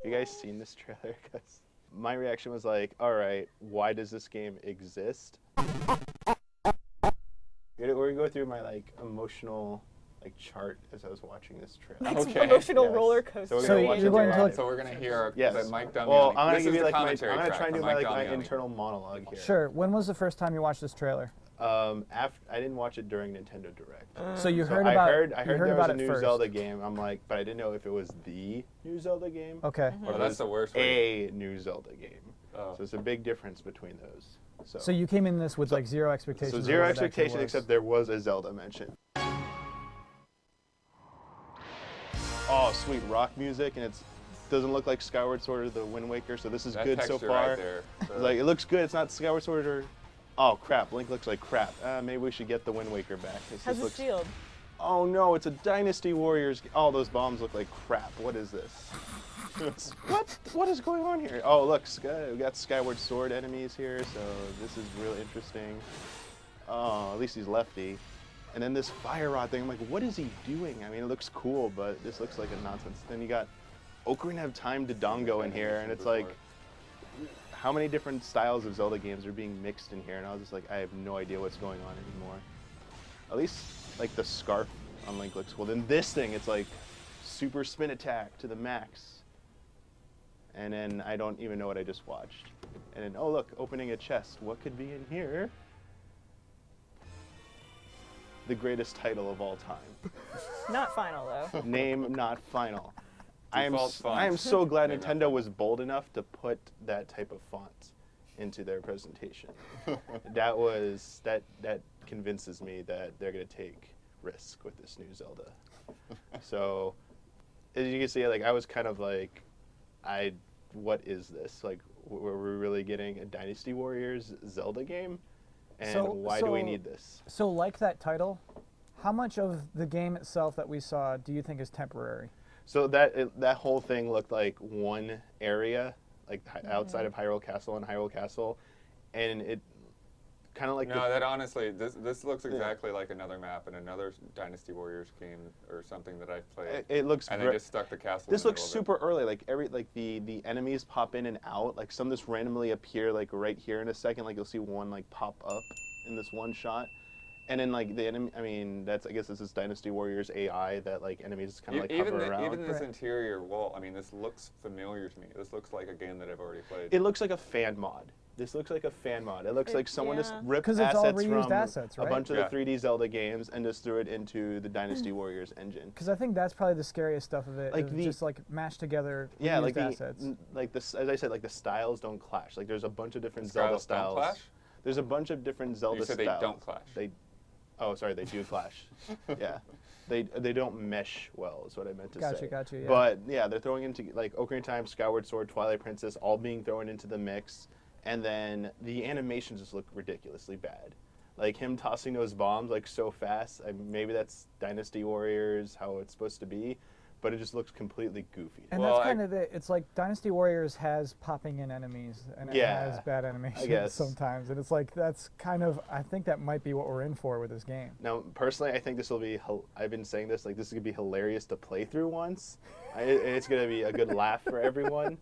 You guys seen this trailer? Because my reaction was like, all right, why does this game exist? We're gonna go through my like emotional like chart as I was watching this trailer. It's Okay. emotional Yes. roller coaster. So we're So gonna you're watch it going to together. So we're gonna hear Yes. that Mike Damiani. Well, I'm gonna This give is you the like my. I'm commentary gonna track try and do from my Mike like my Damiani. internal monologue here. Sure. When was the first time you watched this trailer? After I didn't watch it during Nintendo Direct. So you So heard I about heard you there heard was about a it new first. Zelda game. I'm like, but I didn't know if it was the new Zelda game Okay. or Oh, if it that's was the worst way. a new Zelda game. Oh. So it's a big difference between those. So you came in this with like zero expectations. So of zero what it actually expectation, was. except there was a Zelda mention. Oh, sweet rock music, and it doesn't look like Skyward Sword or the Wind Waker, so this is That good so texture far. right there. It's like, it looks good. It's not Skyward Sword or. Oh crap! Link looks like crap. Maybe we should get the Wind Waker back. Has a looks. shield. Oh no! It's a Dynasty Warriors. All those bombs look like crap. What is this? What? What is going on here? Oh look, we got Skyward Sword enemies here, so this is real interesting. Oh, at least he's lefty. And then this fire rod thing, I'm like, what is he doing? I mean, it looks cool, but this looks like a nonsense. Then you got Ocarina of Time Dodongo in here, and it's like, how many different styles of Zelda games are being mixed in here? And I was just like, I have no idea what's going on anymore. At least, like, the scarf on Link looks cool. Then this thing, it's like, super spin attack to the max. And then I don't even know what I just watched. And then, oh look, opening a chest. What could be in here? The greatest title of all time. Not final though. Name not final. I Default font. am so glad Name not Nintendo final. was bold enough to put that type of font into their presentation. that convinces me that they're gonna take risk with this new Zelda. So as you can see, like I was kind of like, what is this? Like, were we really getting a Dynasty Warriors Zelda game? And why do we need this? So like that title, how much of the game itself that we saw do you think is temporary? So that whole thing looked like one area, like outside of Hyrule Castle, and it kind of like No, that honestly, this looks exactly like another map in another Dynasty Warriors game or something that I've played. it looks. And they just stuck the castle. This in the looks middle of super early. Like the enemies pop in and out. Like some just randomly appear like right here in a second. Like you'll see one like pop up in this one shot. And then like the enemy, I mean, I guess this is Dynasty Warriors AI that like enemies kind of like hover around. Even this Right. interior wall, I mean, this looks familiar to me. This looks like a game that I've already played. It looks like a fan mod. This looks like a fan mod. It looks like someone just yeah. ripped 'Cause it's all assets reused from assets, a right? bunch of Yeah. the 3D Zelda games and just threw it into the Dynasty Warriors engine. Because I think that's probably the scariest stuff of it. Like is the- just like mashed together Yeah, reused like assets. as I said, like the styles don't clash. Like there's a bunch of different Styles Zelda don't styles. clash? There's a bunch of different Zelda You said styles. they don't clash. Oh, sorry, they do clash. Yeah, they don't mesh well, is what I meant to say. Gotcha, yeah. But yeah, they're throwing into like Ocarina of Time, Skyward Sword, Twilight Princess, all being thrown into the mix, and then the animations just look ridiculously bad. Like him tossing those bombs like so fast. Maybe that's Dynasty Warriors, how it's supposed to be, but it just looks completely goofy. And Well, that's kind of it. It's like Dynasty Warriors has popping in enemies, and it Yeah, has bad animations guess. sometimes. And it's like that's kind of I think that might be what we're in for with this game. Now, personally, I think this will be. I've been saying this. Like, this is gonna be hilarious to play through once. It's gonna be a good laugh for everyone.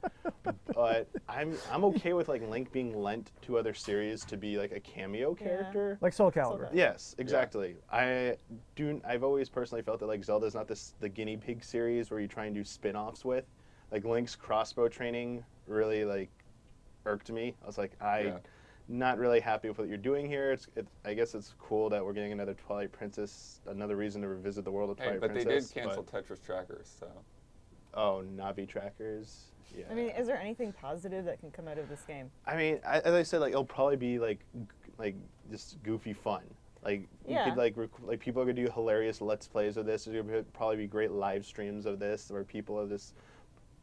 But I'm okay with like Link being lent to other series to be like a cameo character. Like Soul Calibur. Calibur. Yes, exactly. I've always personally felt that like Zelda's not the guinea pig series where you try and do spin-offs with. Like Link's crossbow training really like irked me. I was like, not really happy with what you're doing here. I guess it's cool that we're getting another Twilight Princess, another reason to revisit the world of Hey, Twilight but Princess. they did cancel Tetris Trackers, so. Oh, Navi trackers. Yeah. I mean, is there anything positive that can come out of this game? I mean, as I said, like it'll probably be like just goofy fun. Like you Yeah. could like people are gonna do hilarious let's plays of this. There's gonna probably be great live streams of this where people are just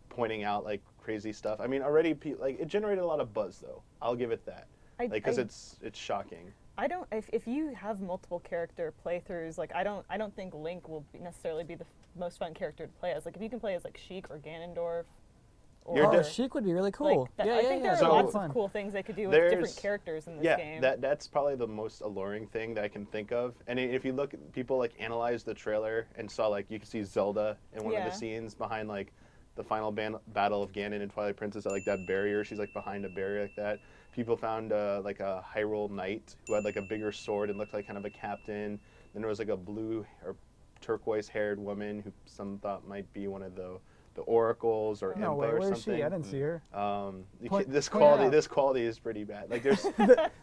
pointing out like crazy stuff. I mean, already like it generated a lot of buzz though. I'll give it that. Because it's shocking. I don't. If you have multiple character playthroughs, like I don't think Link will necessarily be the most fun character to play as. Like if you can play as like Sheik or Ganondorf, You're Oh, de- Sheik would be really cool. like yeah, I think there are So- lots of cool things they could do with different There's- characters in this Yeah, game. that's probably the most alluring thing that I can think of. And if you look, people like analyze the trailer and saw like you can see Zelda in one of Yeah. the scenes behind like the final battle of Ganon and Twilight Princess at like that barrier. She's like behind a barrier like that. People found like a Hyrule knight who had like a bigger sword and looked like kind of a captain. Then there was like a blue or turquoise-haired woman who some thought might be one of the oracles or No Impa way, or where is something. she? I didn't see her. This point her out. quality is pretty bad. Like there's,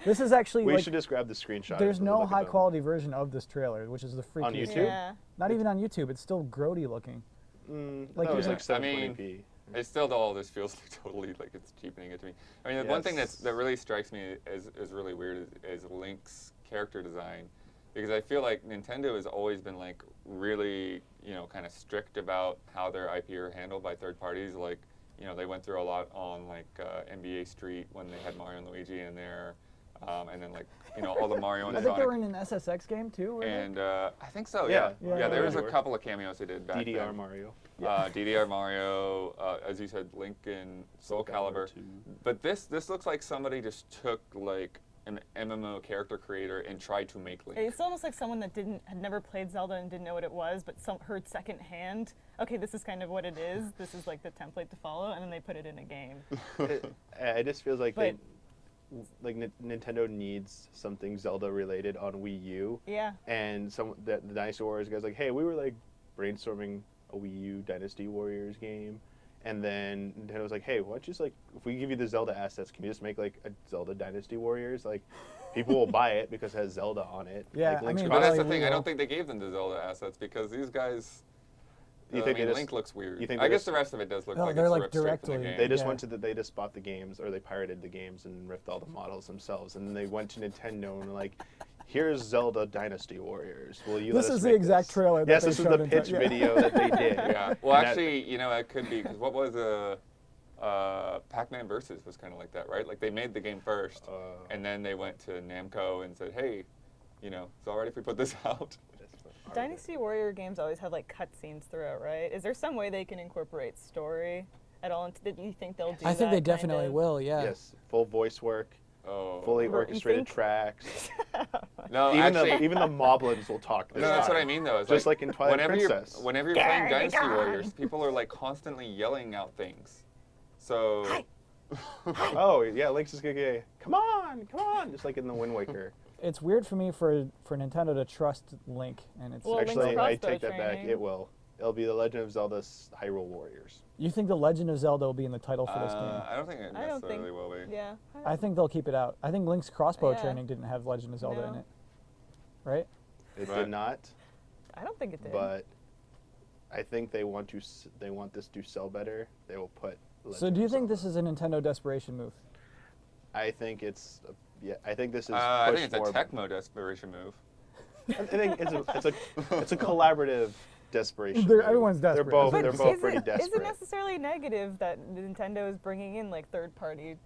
This is actually we like, should just grab the screenshot. there's and no look at high them. quality version of this trailer, which is the freakiest. On YouTube? thing. Yeah. Not even on YouTube. It's still grody looking. Like it was Yeah. like I mean, 720p. It still all this feels like totally like it's cheapening it to me. I mean, the one thing Yes. that really strikes me is really weird is Link's character design, because I feel like Nintendo has always been like really, you know, kind of strict about how their IP are handled by third parties. Like, you know, they went through a lot on like NBA Street when they had Mario and Luigi in there, and then like, you know, all the Mario and I think they were Sonic. in an SSX game too. Weren't they? And I think so, Yeah. yeah. Yeah, There yeah, was they a were. couple of cameos they did back DDR then. Mario. DDR Mario, as you said, Link and Soul Calibur. too. But this looks like somebody just took like an MMO character creator and tried to make Link. It's almost like someone that had never played Zelda and didn't know what it was, but heard secondhand. Okay, this is kind of what it is. This is like the template to follow, and then they put it in a game. It just feels like But- Nintendo needs something Zelda related on Wii U. Yeah. And the Dynasty Warriors guys like, hey, we were like brainstorming a Wii U Dynasty Warriors game, and then Nintendo was like, hey, why don't you just like, if we give you the Zelda assets, can you just make like a Zelda Dynasty Warriors? Like, people will buy it because it has Zelda on it. Yeah, like, I Link's mean, But that's the Probably thing. I will. don't think they gave them the Zelda assets because these guys. You I think they mean, just- Link looks weird. you think I they guess just- the rest of it does look No, like they're it's like ripped straight from the directly- game. They just Yeah. they just bought the games, or they pirated the games and ripped all the models themselves, and then they went to Nintendo and like, here's Zelda Dynasty Warriors. Will you? This let us is the make exact this? trailer that Yes, they this is showed the in pitch yeah. video that they did. Yeah. Well, And that- actually, you know, it could be because what was Pac-Man Versus was kind of like that, right? Like they made the game first, and then they went to Namco and said, hey, you know, it's all right if we put this out. Dynasty Warrior games always have like cutscenes throughout, right? Is there some way they can incorporate story at all? Do you think they'll do that? I think they kind definitely of? will. Yeah. Yes, full voice work, Oh. fully You orchestrated think? tracks. No, Even actually, even the moblins will talk. This no, that's time. what I mean though. It's Just like in Twilight whenever Princess. whenever you're playing Dynasty Warriors, people are like constantly yelling out things. So. Oh yeah, Link's just gonna get, come on, just like in the Wind Waker. It's weird for me for Nintendo to trust Link, and it's Well, Link's Actually, I crossbow take that back. training. It will. It'll be the Legend of Zelda's Hyrule Warriors. You think the Legend of Zelda will be in the title for this game? I don't think it I don't necessarily think. will be. Yeah. I think they'll keep it out. I think Link's crossbow Yeah. training didn't have Legend of Zelda in No. it, right? It Right. did not, I don't think it did. but I think they want this to sell better. They will put. So Legend do you of think Zelda. this is a Nintendo desperation move? I think it's. Yeah, I think this is. I think pushed it's a more- Tecmo desperation move. I think it's a collaborative desperation. They're- move. everyone's They're desperate. both But they're is both pretty it desperate. necessarily negative that Nintendo is bringing in like third-party?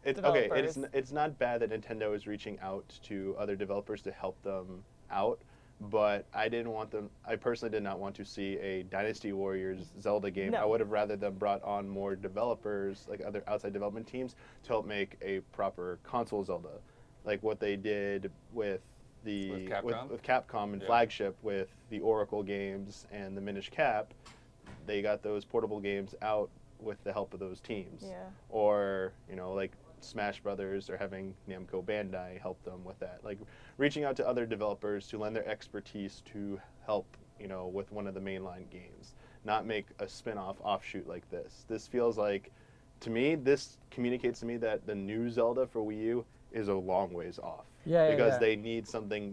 Okay, developers? it's not bad that Nintendo is reaching out to other developers to help them out, but I personally did not want to see a Dynasty Warriors Zelda game. No. I would have rather them brought on more developers, like other outside development teams, to help make a proper console Zelda, like what they did with With Capcom? with Capcom and Yeah. Flagship with the Oracle games and the Minish Cap. They got those portable games out with the help of those teams. Yeah. Or, like Smash Brothers or having Namco Bandai help them with that. Like reaching out to other developers to lend their expertise to help, with one of the mainline games. Not make a spin-off offshoot like this. This feels like, to me, this communicates to me that the new Zelda for Wii U is a long ways off. Yeah, Because yeah.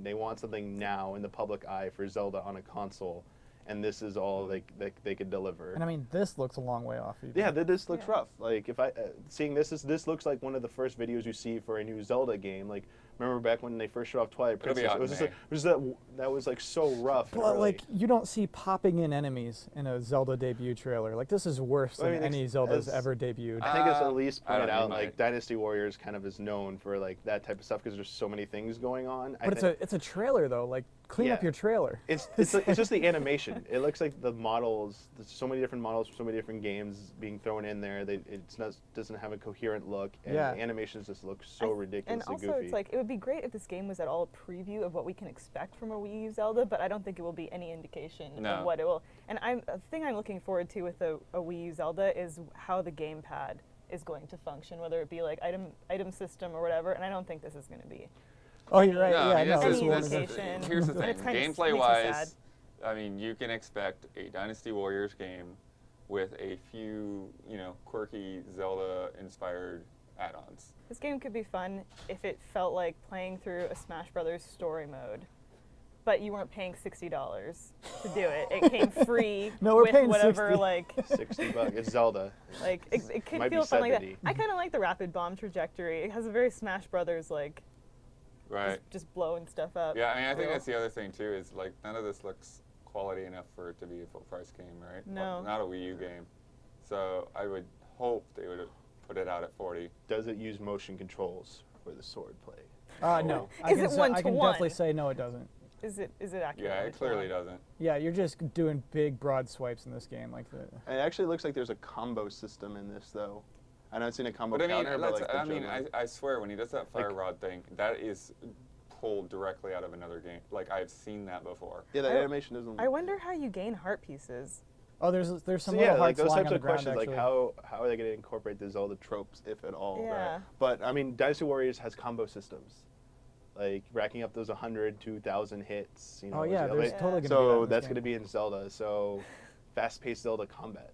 they want something now in the public eye for Zelda on a console, and this is all they could deliver. And I mean, this looks a long way off. Even. Yeah, this looks Yeah. rough. Like if seeing this looks like one of the first videos you see for a new Zelda game. Like remember back when they first showed off Twilight It'll be Princess? out It was in just it was that was like so rough. and But early. like, you don't see popping in enemies in a Zelda debut trailer. Like, this is worse Well, I than mean, any as- Zelda's ever debuted. I think it's Uh, at least I don't pointed know, out you like might. Dynasty Warriors kind of is known for like that type of stuff because there's so many things going on. But it's a trailer though. Like, clean up Yeah. your trailer. It's just the animation. It looks like the models. There's so many different models from so many different games being thrown in there. Doesn't have a coherent look, and Yeah. the animations just look so And ridiculously also, goofy. it's like it would be great if this game was at all a preview of what we can expect from a Wii U Zelda, but I don't think it will be any indication of what it will. And the thing I'm looking forward to with a Wii U Zelda is how the gamepad is going to function, whether it be like item system or whatever, and I don't think this is going to be. Oh, you're right. No, I mean, yeah, this no, is- this is- indication. here's the And thing. it's kind of makes me Gameplay-wise, sad. I mean, you can expect a Dynasty Warriors game with a few, quirky Zelda-inspired add-ons. This game could be fun if it felt like playing through a Smash Brothers story mode, but you weren't paying $60 to do it. It came free No, we're with paying whatever 60. like $60. It's Zelda. like it could Might be feel fun like that. 70. I kind of like the rapid bomb trajectory. It has a very Smash Brothers like Right. just blowing stuff up. Yeah, I mean, I think feel. that's the other thing, too, is, like, none of this looks quality enough for it to be a full-price game, right? No. Not a Wii U game. So I would hope they would put it out at 40. Does it use motion controls for the sword play? No. Is I it can, one I to can one? definitely say no, it doesn't. Is it accurate? Yeah, it clearly doesn't. Yeah, you're just doing big, broad swipes in this game, like the. It actually looks like there's a combo system in this, though. I know it's in a combo But I mean, counter, but like the I swear, when he does that fire rod thing, that is pulled directly out of another game. Like, I've seen that before. yeah, the animation doesn't. I wonder how you gain heart pieces. Oh, there's some So little yeah, like hearts those lying types on of the ground, questions, like actually. how are they going to incorporate the Zelda tropes, if at all? Yeah. Right? But I mean, Dynasty Warriors has combo systems, like racking up those 100, 2,000 hits. Oh yeah, as you there's elevate. totally gonna be that So in this that's game. going to be in Zelda. So fast-paced Zelda combat.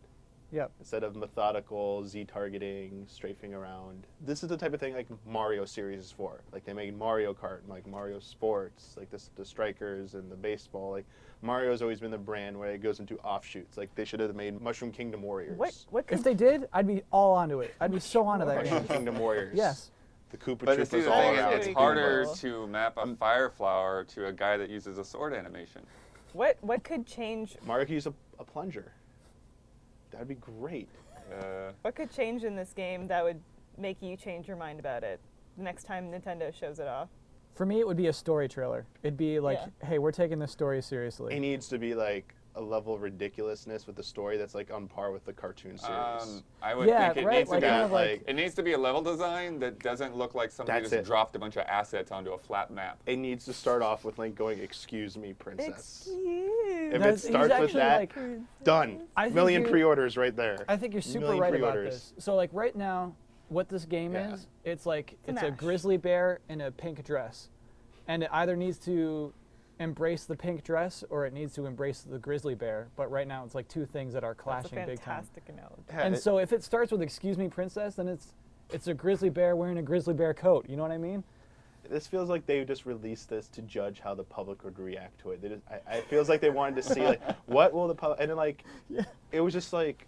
Yep. Instead of methodical Z-targeting, strafing around. This is the type of thing like Mario series is for. Like they made Mario Kart and like Mario Sports, like the strikers and the baseball. Like Mario's always been the brand where it goes into offshoots. Like they should have made Mushroom Kingdom Warriors. What could If they did, I'd be all onto it. I'd be so onto that Mushroom game. Kingdom Warriors. Yes. The Koopa But see, Troopas the all thing around. is, it's Pretty harder cool. to map a fire flower to a guy that uses a sword animation. what could change? Mario could use a plunger. That'd be great. What could change in this game that would make you change your mind about it the next time Nintendo shows it off? For me, it would be a story trailer. It'd be like, Yeah. hey, we're taking this story seriously. It needs to be like a level of ridiculousness with the story that's like on par with the cartoon series. I would Yeah, think it right, needs like to be. kind of like- It needs to be a level design that doesn't look like somebody That's just it. dropped a bunch of assets onto a flat map. It needs to start off with Link going, "Excuse me, princess." Excuse. If That's- it he's starts with actually, that, like- done. I think Million you- pre-orders right there. I think you're super Million right about pre-orders. this. So like right now, what this game Yeah. is, it's like a it's a mash. grizzly bear in a pink dress, and it either needs to embrace the pink dress or it needs to embrace the grizzly bear. But right now, it's like two things that are That's a clashing big time. fantastic analogy. Yeah, And it- so if it starts with "Excuse me, princess," then it's a grizzly bear wearing a grizzly bear coat. You know what I mean? this feels like they just released this to judge how the public would react to it. They just, it feels like they wanted to see like what will the public, and then like it was just like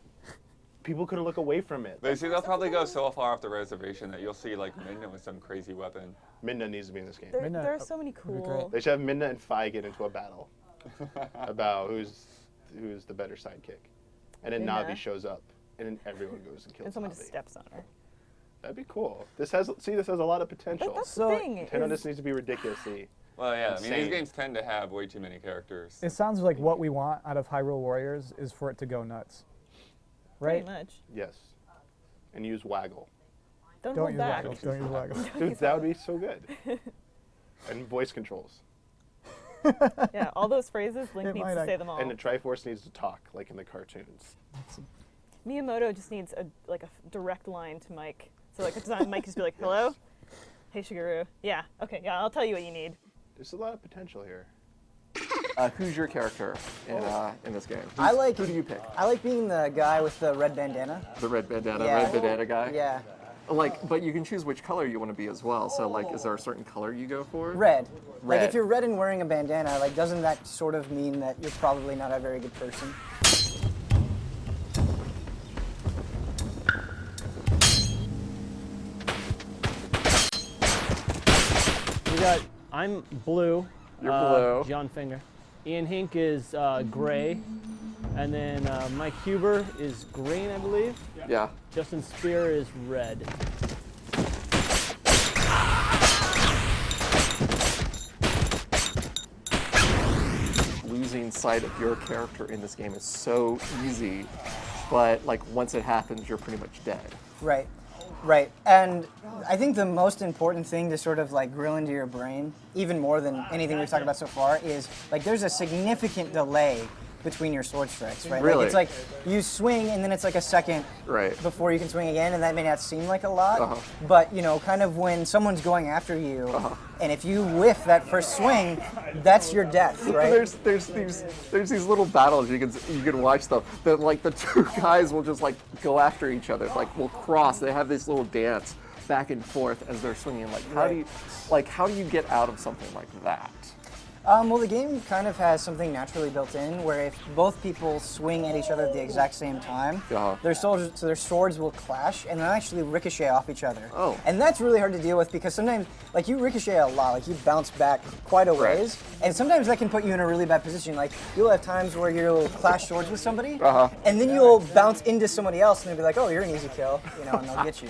people couldn't look away from it. But you see, they'll probably go so far off the reservation that you'll see like Midna with some crazy weapon. Midna needs to be in this game. There, Midna- there are so many would be cool. They should have Midna and Fi get into a battle about who's the better sidekick, and then Midna. Navi shows up, and then everyone goes and kills And someone Navi. just steps on her. That'd be cool. This has a lot of potential. But that's So- the thing. Nintendo is- just needs to be ridiculously. Well, yeah, I mean, these Insane. games tend to have way too many characters. It sounds like what we want out of Hyrule Warriors is for it to go nuts, right? Pretty much. Yes, and use Waggle. Don't, Don't hold use back. Waggles. Don't use Waggles. Dude, that would be so good. And voice controls. Yeah, all those phrases, Link It needs might to act- say them all. And the Triforce needs to talk like in the cartoons. Miyamoto just needs a direct line to Mike. So like it's not Mike just be like, "Hello, hey Shigeru, yeah, okay, yeah, I'll tell you what you need." There's a lot of potential here. Who's your character in this game? I like. Who do you pick? I like being the guy with the red bandana. The red bandana, Yeah. red bandana guy. Yeah, Like, but you can choose which color you want to be as well. So, like, is there a certain color you go for? red. Like Red. if you're red and wearing a bandana, like doesn't that sort of mean that you're probably not a very good person? I'm blue. You're blue. John Finger. Ian Hink is gray. And then Mike Huber is green, I believe. Yeah. Justin Spear is red. Losing sight of your character in this game is so easy but like once it happens, you're pretty much dead. Right. Right. And I think the most important thing to sort of like grill into your brain, even more than anything we've talked about so far, is like there's a significant delay between your sword strikes, right? Really? Like, it's like you swing and then it's like a second Right. before you can swing again, and that may not seem like a lot, Uh-huh. but you know, kind of when someone's going after you, and if you whiff that first swing, that's your death, right? There's these little battles you can watch them. That like the two guys will just like go after each other, like will cross. They have this little dance back and forth as they're swinging. Like how do you get out of something like that? Well, the game kind of has something naturally built in where if both people swing at each other at the exact same time, their swords will clash and they'll actually ricochet off each other. Oh. And that's really hard to deal with because sometimes, like, you ricochet a lot, like you bounce back quite a ways, and sometimes that can put you in a really bad position. Like, you'll have times where you'll clash swords with somebody, and then you'll bounce into somebody else and they'll be like, oh, you're an easy kill, you know, and they'll get you.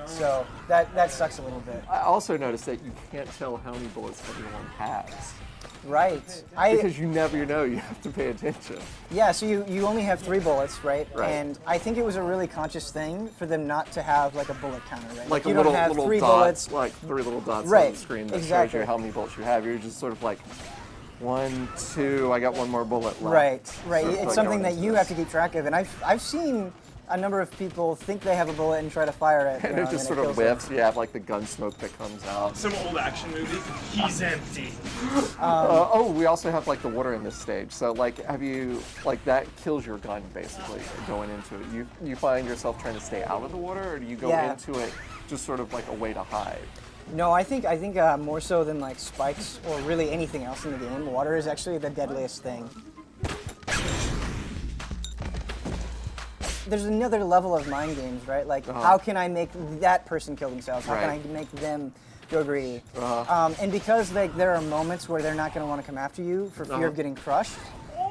So that sucks a little bit. I also noticed that you can't tell how many bullets everyone has. Right. Because you never know, you have to pay attention. Yeah, so you only have 3 bullets, right? Right. And I think it was a really conscious thing for them not to have like a bullet counter, right? Like you a don't little have little 3 dots, bullets. like 3 little dots on Right, the screen that exactly. shows you how many bullets you have. You're just sort of like, 1, 2, I got 1 more bullet left. Right, right. Sort of It's like something going that into you this. have to keep track of, and I've seen a number of people think they have a bullet and try to fire it. And it just sort of whiffs. You have like the gun smoke that comes out. Some old action movie. He's empty. We also have like the water in this stage. So like, have you like that kills your gun basically going into it? You find yourself trying to stay out of the water, or do you go into it just sort of like a way to hide? No, I think more so than like spikes or really anything else in the game, water is actually the deadliest thing. There's another level of mind games, right? Like, how can I make that person kill themselves? How can I make them go greedy? And because like there are moments where they're not going to want to come after you for fear of getting crushed,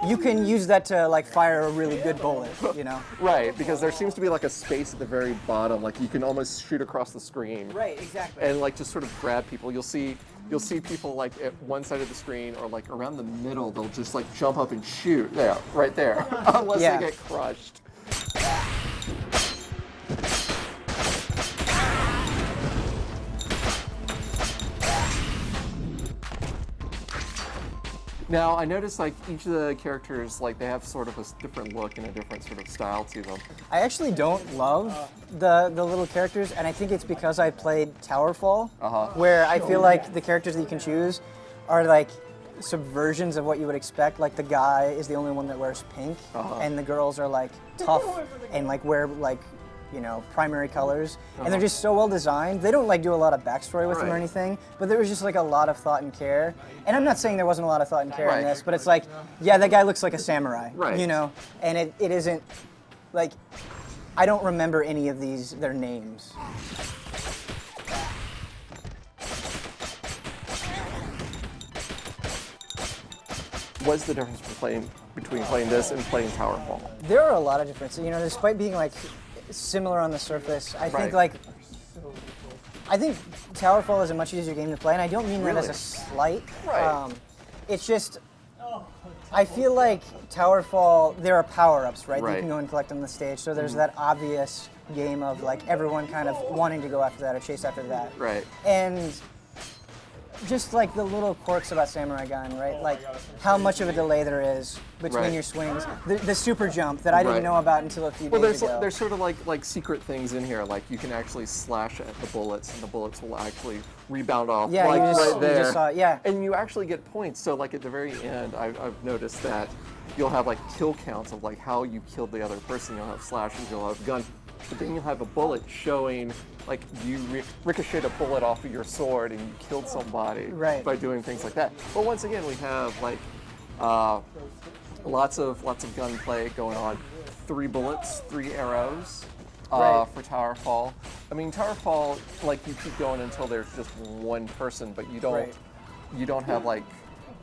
you can use that to like fire a really good bullet, you know? Right, because there seems to be like a space at the very bottom, like you can almost shoot across the screen. Right, exactly. And like just sort of grab people. You'll see people like at one side of the screen or like around the middle. They'll just like jump up and shoot. There, right there, unless they get crushed. Now, I noticed like each of the characters, like they have sort of a different look and a different sort of style to them. I actually don't love the little characters, and I think it's because I played Towerfall, where I feel like the characters that you can choose are like subversions of what you would expect. Like the guy is the only one that wears pink, and the girls are like tough and like wear like, you know, primary colors, and they're just so well designed. They don't like do a lot of backstory with them or anything, but there was just like a lot of thought and care. And I'm not saying there wasn't a lot of thought and care in this, but it's like, yeah, that guy looks like a samurai, you know, and it isn't like, I don't remember any of their names. What's the difference between playing this and playing Towerfall? There are a lot of differences, you know, despite being like similar on the surface. I think I think Towerfall is a much easier game to play, and I don't mean that as a slight. It's just, I feel like Towerfall, there are power-ups, right? You can go and collect on the stage, so there's that obvious game of like everyone kind of wanting to go after that or chase after that. And just like the little quirks about Samurai Gun, right? Like how much of a delay there is between your swings. The super jump that I didn't know about until a few days ago. There's sort of like secret things in here. Like you can actually slash at the bullets, and the bullets will actually rebound off. Yeah, like you just saw it, yeah. And you actually get points. So like at the very end, I've noticed that you'll have like kill counts of like how you killed the other person. You'll have slashes, you'll have gun, but then you'll have a bullet showing like you ricocheted a bullet off of your sword and you killed somebody by doing things like that. But once again, we have like lots of gunplay going on. 3 bullets, 3 arrows for Towerfall. I mean, Towerfall, like you keep going until there's just one person, but you don't have like,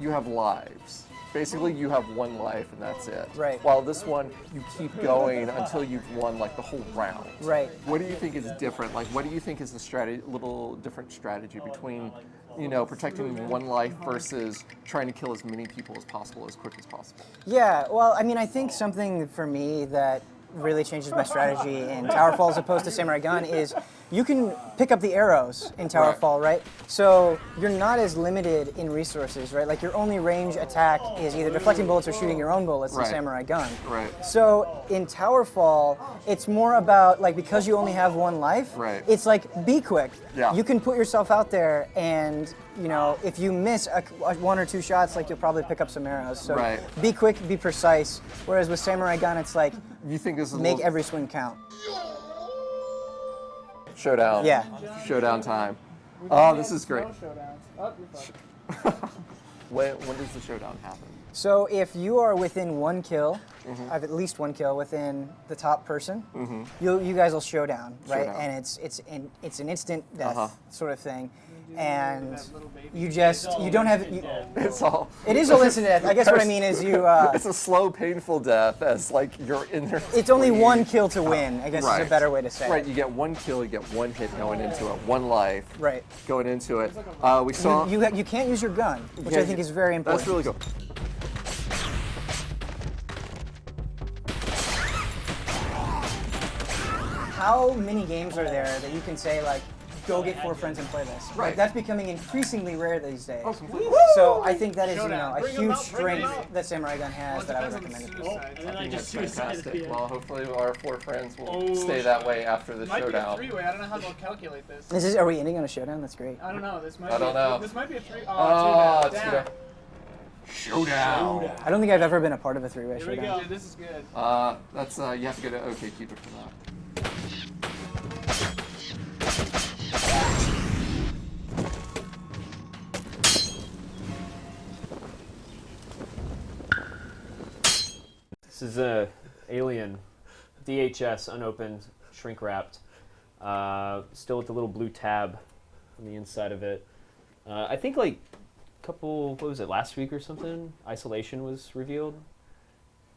you have lives. Basically, you have 1 life and that's it. While this one, you keep going until you've won like the whole round. What do you think is different? Like, what do you think is the little different strategy between, you know, protecting 1 life versus trying to kill as many people as possible as quick as possible? Yeah, well, I mean, I think something for me that really changes my strategy in Towerfall as opposed to Samurai Gun is you can pick up the arrows in Towerfall, right? So you're not as limited in resources, right? Like your only range attack is either deflecting bullets or shooting your own bullets in Samurai Gun. Right. So in Towerfall, it's more about like because you only have one life, it's like be quick. Yeah. You can put yourself out there and you know, if you miss one or two shots, like you'll probably pick up some arrows. So be quick, be precise. Whereas with Samurai Gun, it's like you think this is make every swing count. Showdown. Yeah. Showdown time. Oh, this is great. When does the showdown happen? So if you are within one kill, I have at least one kill within the top person, you guys will showdown, right? And it's an instant death sort of thing. And you don't have it is all instant death. I guess what I mean is you it's a slow, painful death as like you're in there. It's only one kill to win, I guess is a better way to say it. Right, you get one kill, you get one hit going into it, one life going into it. We saw you can't use your gun, which I think is very important. That's really cool. How many games are there that you can say like, go get 4 friends and play this? Right. Like, that's becoming increasingly rare these days. So I think that is a huge strength that Samurai Gun has that I would recommend it. I think that's fantastic. Well, hopefully our 4 friends will stay that way after the showdown. Might be a 3-way. I don't know how they'll calculate this. Are we ending on a showdown? That's great. I don't know. This might This might be a 3. Oh, it's damn. Showdown. I don't think I've ever been a part of a 3-way showdown. Here we go. This is good. That's you have to go to OKCupid for that. This is a Alien DHS unopened, shrink wrapped, still with the little blue tab on the inside of it. I think like what was it, last week or something? Isolation was revealed.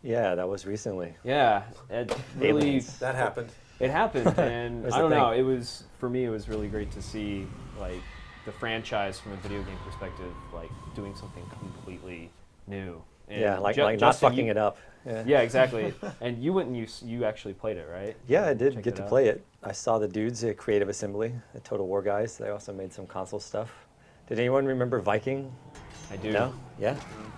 Yeah, that was recently. Yeah, it really that happened. It happened, and I don't know. It was for me. It was really great to see like the franchise from a video game perspective, like doing something completely new. And yeah, like not fucking it up. Yeah, exactly. And you actually played it, right? Yeah, I did get to play it. I saw the dudes at Creative Assembly, the Total War guys. They also made some console stuff. Did anyone remember Viking? I do. No? Yeah?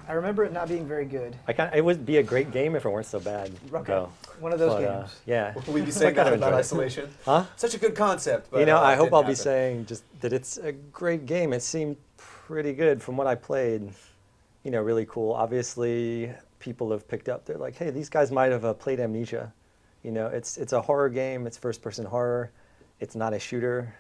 I remember it not being very good. It would be a great game if it weren't so bad. Okay. Though. One of those games. Yeah. Will we be saying that about Isolation? Huh? Such a good concept. But, I hope I'll be saying just that it's a great game. It seemed pretty good from what I played. Really cool. Obviously, people have picked up. They're like, hey, these guys might have played Amnesia. It's a horror game. It's first-person horror. It's not a shooter.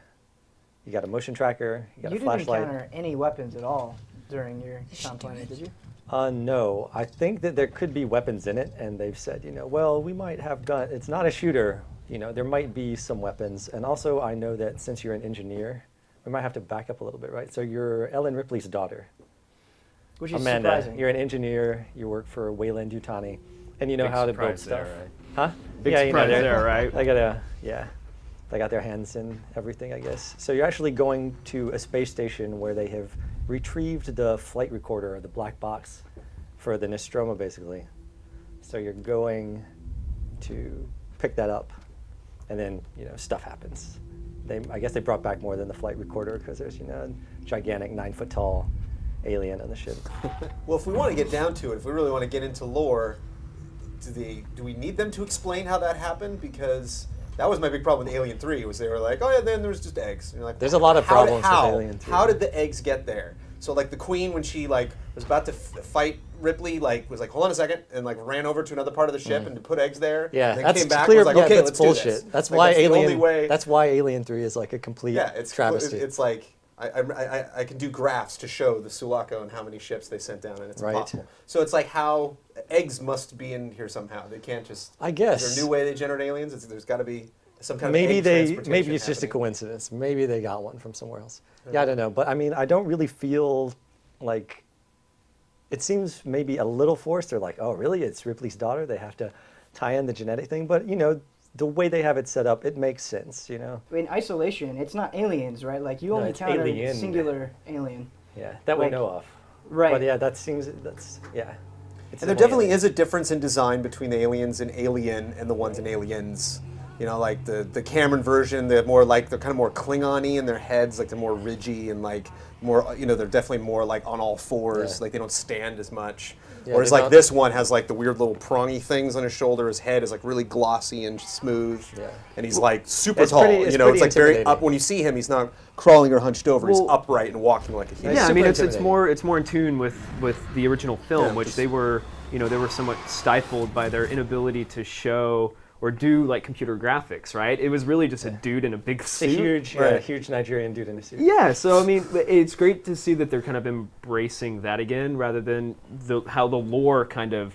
You got a motion tracker. You got a flashlight. You didn't encounter any weapons at all during your time playing it, did you? No. I think that there could be weapons in it, and they've said, well, we might have gun. It's not a shooter. There might be some weapons. And also, I know that since you're an engineer, we might have to back up a little bit, right? So you're Ellen Ripley's daughter. Which is Amanda, surprising. You're an engineer. You work for Wayland Yutani, and you know how to build stuff. There, right? Huh? Big surprise there, right? They got their hands in everything, I guess. So you're actually going to a space station where they have retrieved the flight recorder, or the black box, for the Nostromo, basically. So you're going to pick that up, and then stuff happens. I guess they brought back more than the flight recorder because there's a gigantic 9-foot-tall alien on the ship. Well, if we want to get down to it, if we really want to get into lore, do we need them to explain how that happened? Because that was my big problem with Alien 3, was they were like, oh yeah, then there was just eggs. And you're like, there's a lot of problems with Alien 3. How did the eggs get there? So like the queen, when she was about to fight Ripley, was like, hold on a second, and ran over to another part of the ship and to put eggs there. Yeah, and then that's came back, clear. was like, okay, that's let's bullshit. do this. That's why Alien. That's why Alien 3 is like a complete travesty. It's like I can do graphs to show the Sulaco and how many ships they sent down, and it's impossible. So it's like how eggs must be in here somehow. They can't just. I guess. Is there a new way they generate aliens? There's got to be some kind maybe of egg transportation maybe it's just a coincidence. Maybe they got one from somewhere else. Yeah, I don't know. But I mean, I don't really feel like. It seems maybe a little forced. They're like, oh, really? It's Ripley's daughter. They have to tie in the genetic thing. But the way they have it set up, it makes sense. In Isolation, it's not aliens, right? Like you only encounter a singular alien. Yeah, that we know of. Right. But yeah, that seems And there definitely is a difference in design between the aliens in Alien and the ones in Aliens. You know, like the Cameron version, they're kind of more Klingon-y in their heads, like they're more ridgy and like more, you know, they're definitely more like on all fours, like they don't stand as much. Yeah, whereas like this one has like the weird little prongy things on his shoulder, his head is like really glossy and smooth, and he's like super tall. You know, it's like very up. When you see him, he's not crawling or hunched over. He's upright and walking like a human. Yeah, I mean it's more in tune with the original film, which they were somewhat stifled by their inability to show or do like computer graphics, right? It was really just a dude in a big suit. A huge Nigerian dude in a suit. Yeah, so I mean, it's great to see that they're kind of embracing that again, rather than how the lore kind of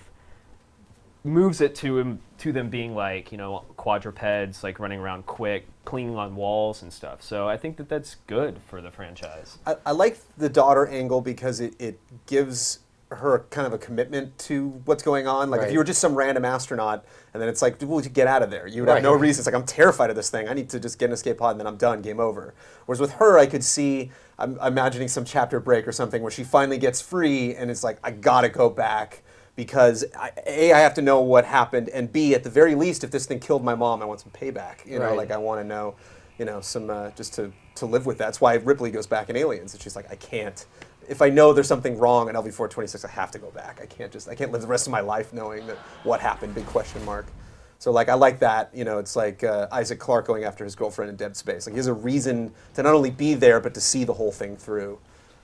moves it to them being like, you know, quadrupeds, like running around quick, clinging on walls and stuff. So I think that's good for the franchise. I like the daughter angle because it gives her kind of a commitment to what's going on. Like if you were just some random astronaut and then it's like, well, get out of there. You would have no reason. It's like, I'm terrified of this thing. I need to just get an escape pod and then I'm done, game over. Whereas with her, I could see, I'm imagining some chapter break or something where she finally gets free and it's like, I gotta go back because A, I have to know what happened, and B, at the very least, if this thing killed my mom, I want some payback. You know, like I want to know, you know, some, just to live with that. That's why Ripley goes back in Aliens. And she's like, I can't. If I know there's something wrong in LV-426, I have to go back. I can't live the rest of my life knowing that what happened, big question mark. So like, I like that, you know, it's like Isaac Clarke going after his girlfriend in Dead Space. Like he has a reason to not only be there, but to see the whole thing through.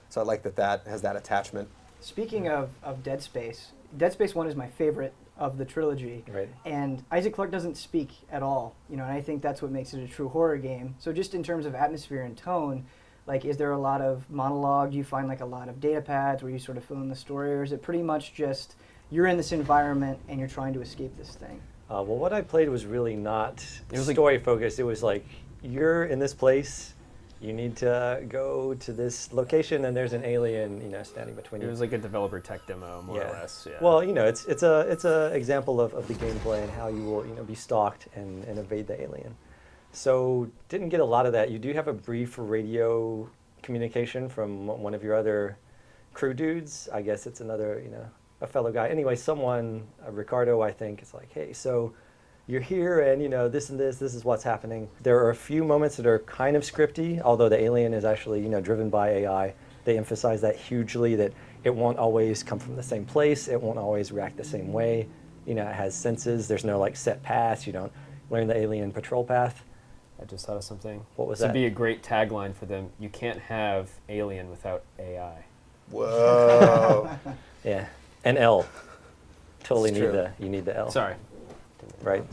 So I like that has that attachment. Speaking of Dead Space 1 is my favorite of the trilogy. Right. And Isaac Clarke doesn't speak at all, you know, and I think that's what makes it a true horror game. So just in terms of atmosphere and tone, like, is there a lot of monologue? Do you find like a lot of data pads where you sort of fill in the story, or is it pretty much just you're in this environment and you're trying to escape this thing? Well, what I played was really not story focused. It was like, you're in this place, you need to go to this location, and there's an alien, you know, standing between you. It was like a developer tech demo, more or less. Yeah. Well, you know, it's a example of the gameplay and how you will, you know, be stalked and evade the alien. So didn't get a lot of that. You do have a brief radio communication from one of your other crew dudes. I guess it's another, you know, a fellow guy. Anyway, someone, Ricardo, I think, is like, hey, so you're here and, you know, this and this is what's happening. There are a few moments that are kind of scripty, although the alien is actually, you know, driven by AI. They emphasize that hugely, that it won't always come from the same place. It won't always react the same way. You know, it has senses. There's no, like, set paths. You don't learn the alien patrol path. I just thought of something. What was that? This would be a great tagline for them. You can't have Alien without AI. Whoa. Yeah. And L. Totally you need the L. Sorry. Right.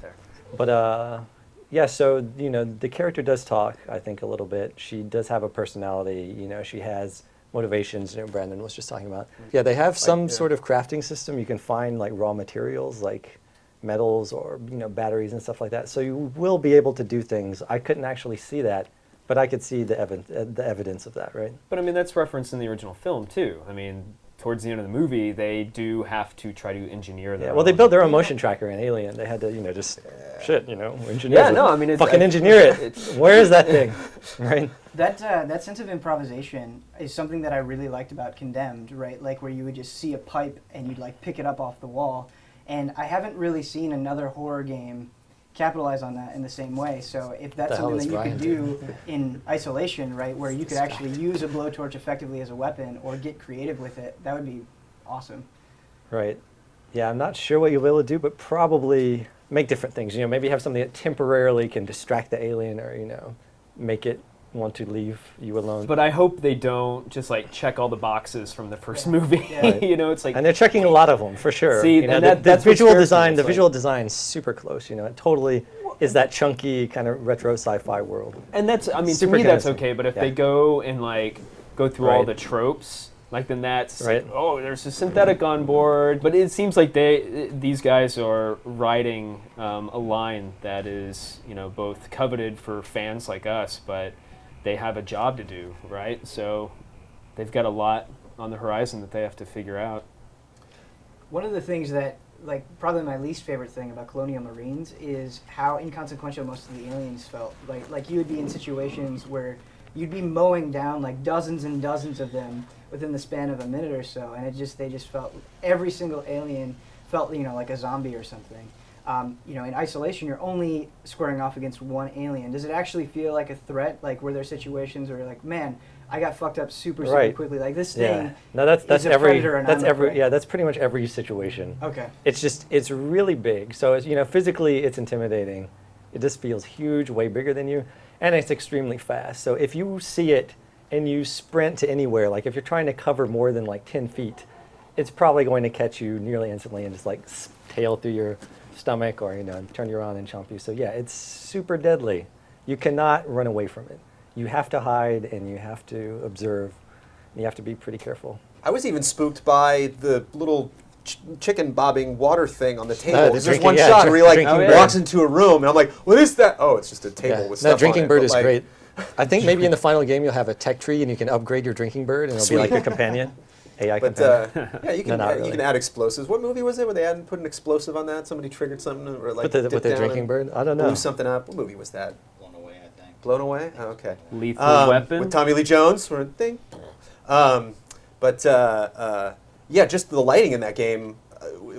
But yeah, so, you know, the character does talk, I think, a little bit. She does have a personality, you know, she has motivations, you know, Brandon was just talking about. Yeah, they have some sort of crafting system. You can find like raw materials like metals or, you know, batteries and stuff like that. So you will be able to do things. I couldn't actually see that, but I could see the evidence of that, right? But I mean, that's referenced in the original film too. I mean, towards the end of the movie, they do have to try to engineer their well, they built their own motion tracker in Alien. They had to, you know, just engineer it. No, I mean, engineer it. Where is that thing, right? That sense of improvisation is something that I really liked about Condemned, right? Like where you would just see a pipe and you'd like pick it up off the wall. And I haven't really seen another horror game capitalize on that in the same way. So if that's something that you could do in isolation, right, where you could actually use a blowtorch effectively as a weapon or get creative with it, that would be awesome. Right. Yeah, I'm not sure what you'll be able to do, but probably make different things. You know, maybe have something that temporarily can distract the alien or, you know, make it want to leave you alone. But I hope they don't just like check all the boxes from the first movie. Right. You know, it's like, and they're checking a lot of them for sure. See, you know, and the visual design, visual design's super close. You know, it totally is that chunky kind of retro sci-fi world. And that's, I mean, Super to me that's convincing. okay. But if they go and like go through all Right. the tropes, like then that's Right. like, oh, there's a synthetic on board. But it seems like these guys are riding a line that is, you know, both coveted for fans like us, but they have a job to do, right? So they've got a lot on the horizon that they have to figure out. One of the things that, like, probably my least favorite thing about Colonial Marines is how inconsequential most of the aliens felt. Like you would be in situations where you'd be mowing down like dozens and dozens of them within the span of a minute or so, and they just felt, every single alien felt, like a zombie or something. In isolation, you're only squaring off against one alien. Does it actually feel like a threat? Like, were there situations where you're like, man, I got fucked up super quickly. Like this thing. No, that's is a every predator and that's I'm a every prey. yeah that's pretty much every situation. Okay. It's really big. So it's, physically it's intimidating. It just feels huge, way bigger than you, and it's extremely fast. So if you see it and you sprint to anywhere, like if you're trying to cover more than like 10 feet, it's probably going to catch you nearly instantly and just like tail through your stomach or turn you around and chomp you. So yeah, it's super deadly. You cannot run away from it. You have to hide and you have to observe. And you have to be pretty careful. I was even spooked by the little chicken bobbing water thing on the table. There's drinking- one yeah, shot where he like drinking he bird. walks into a room and I'm like, what is that? Oh, it's just a table Yeah. with No, stuff drinking on it. bird But, is like, great. I think maybe in the final game you'll have a tech tree and you can upgrade your drinking bird and it'll be like your companion. AI But companion. yeah, you can No, not you really. can add explosives. What movie was it where they put an explosive on that? Somebody triggered something or like With the dipped down drinking and bird? I don't know. blew something up. What movie was that? Blown away, I think. Blown Away? Oh, okay. Lethal Weapon. With Tommy Lee Jones. Thing. Yeah, just the lighting in that game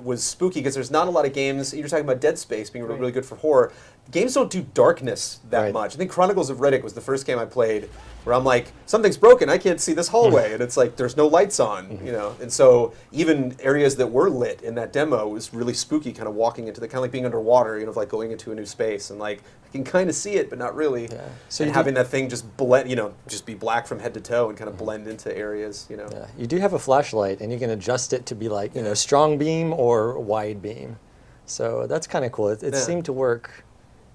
was spooky because there's not a lot of games. You're talking about Dead Space being really good for horror. Games don't do darkness that much. I think Chronicles of Riddick was the first game I played where I'm like, something's broken. I can't see this hallway, and it's like there's no lights on, And so even areas that were lit in that demo was really spooky, kind of walking into the kind of like being underwater, like going into a new space, and like I can kind of see it, but not really. Yeah. So having that thing just blend, just be black from head to toe and kind of blend into areas, Yeah. You do have a flashlight, and you can adjust it to be like strong beam or wide beam. So that's kind of cool. It seemed to work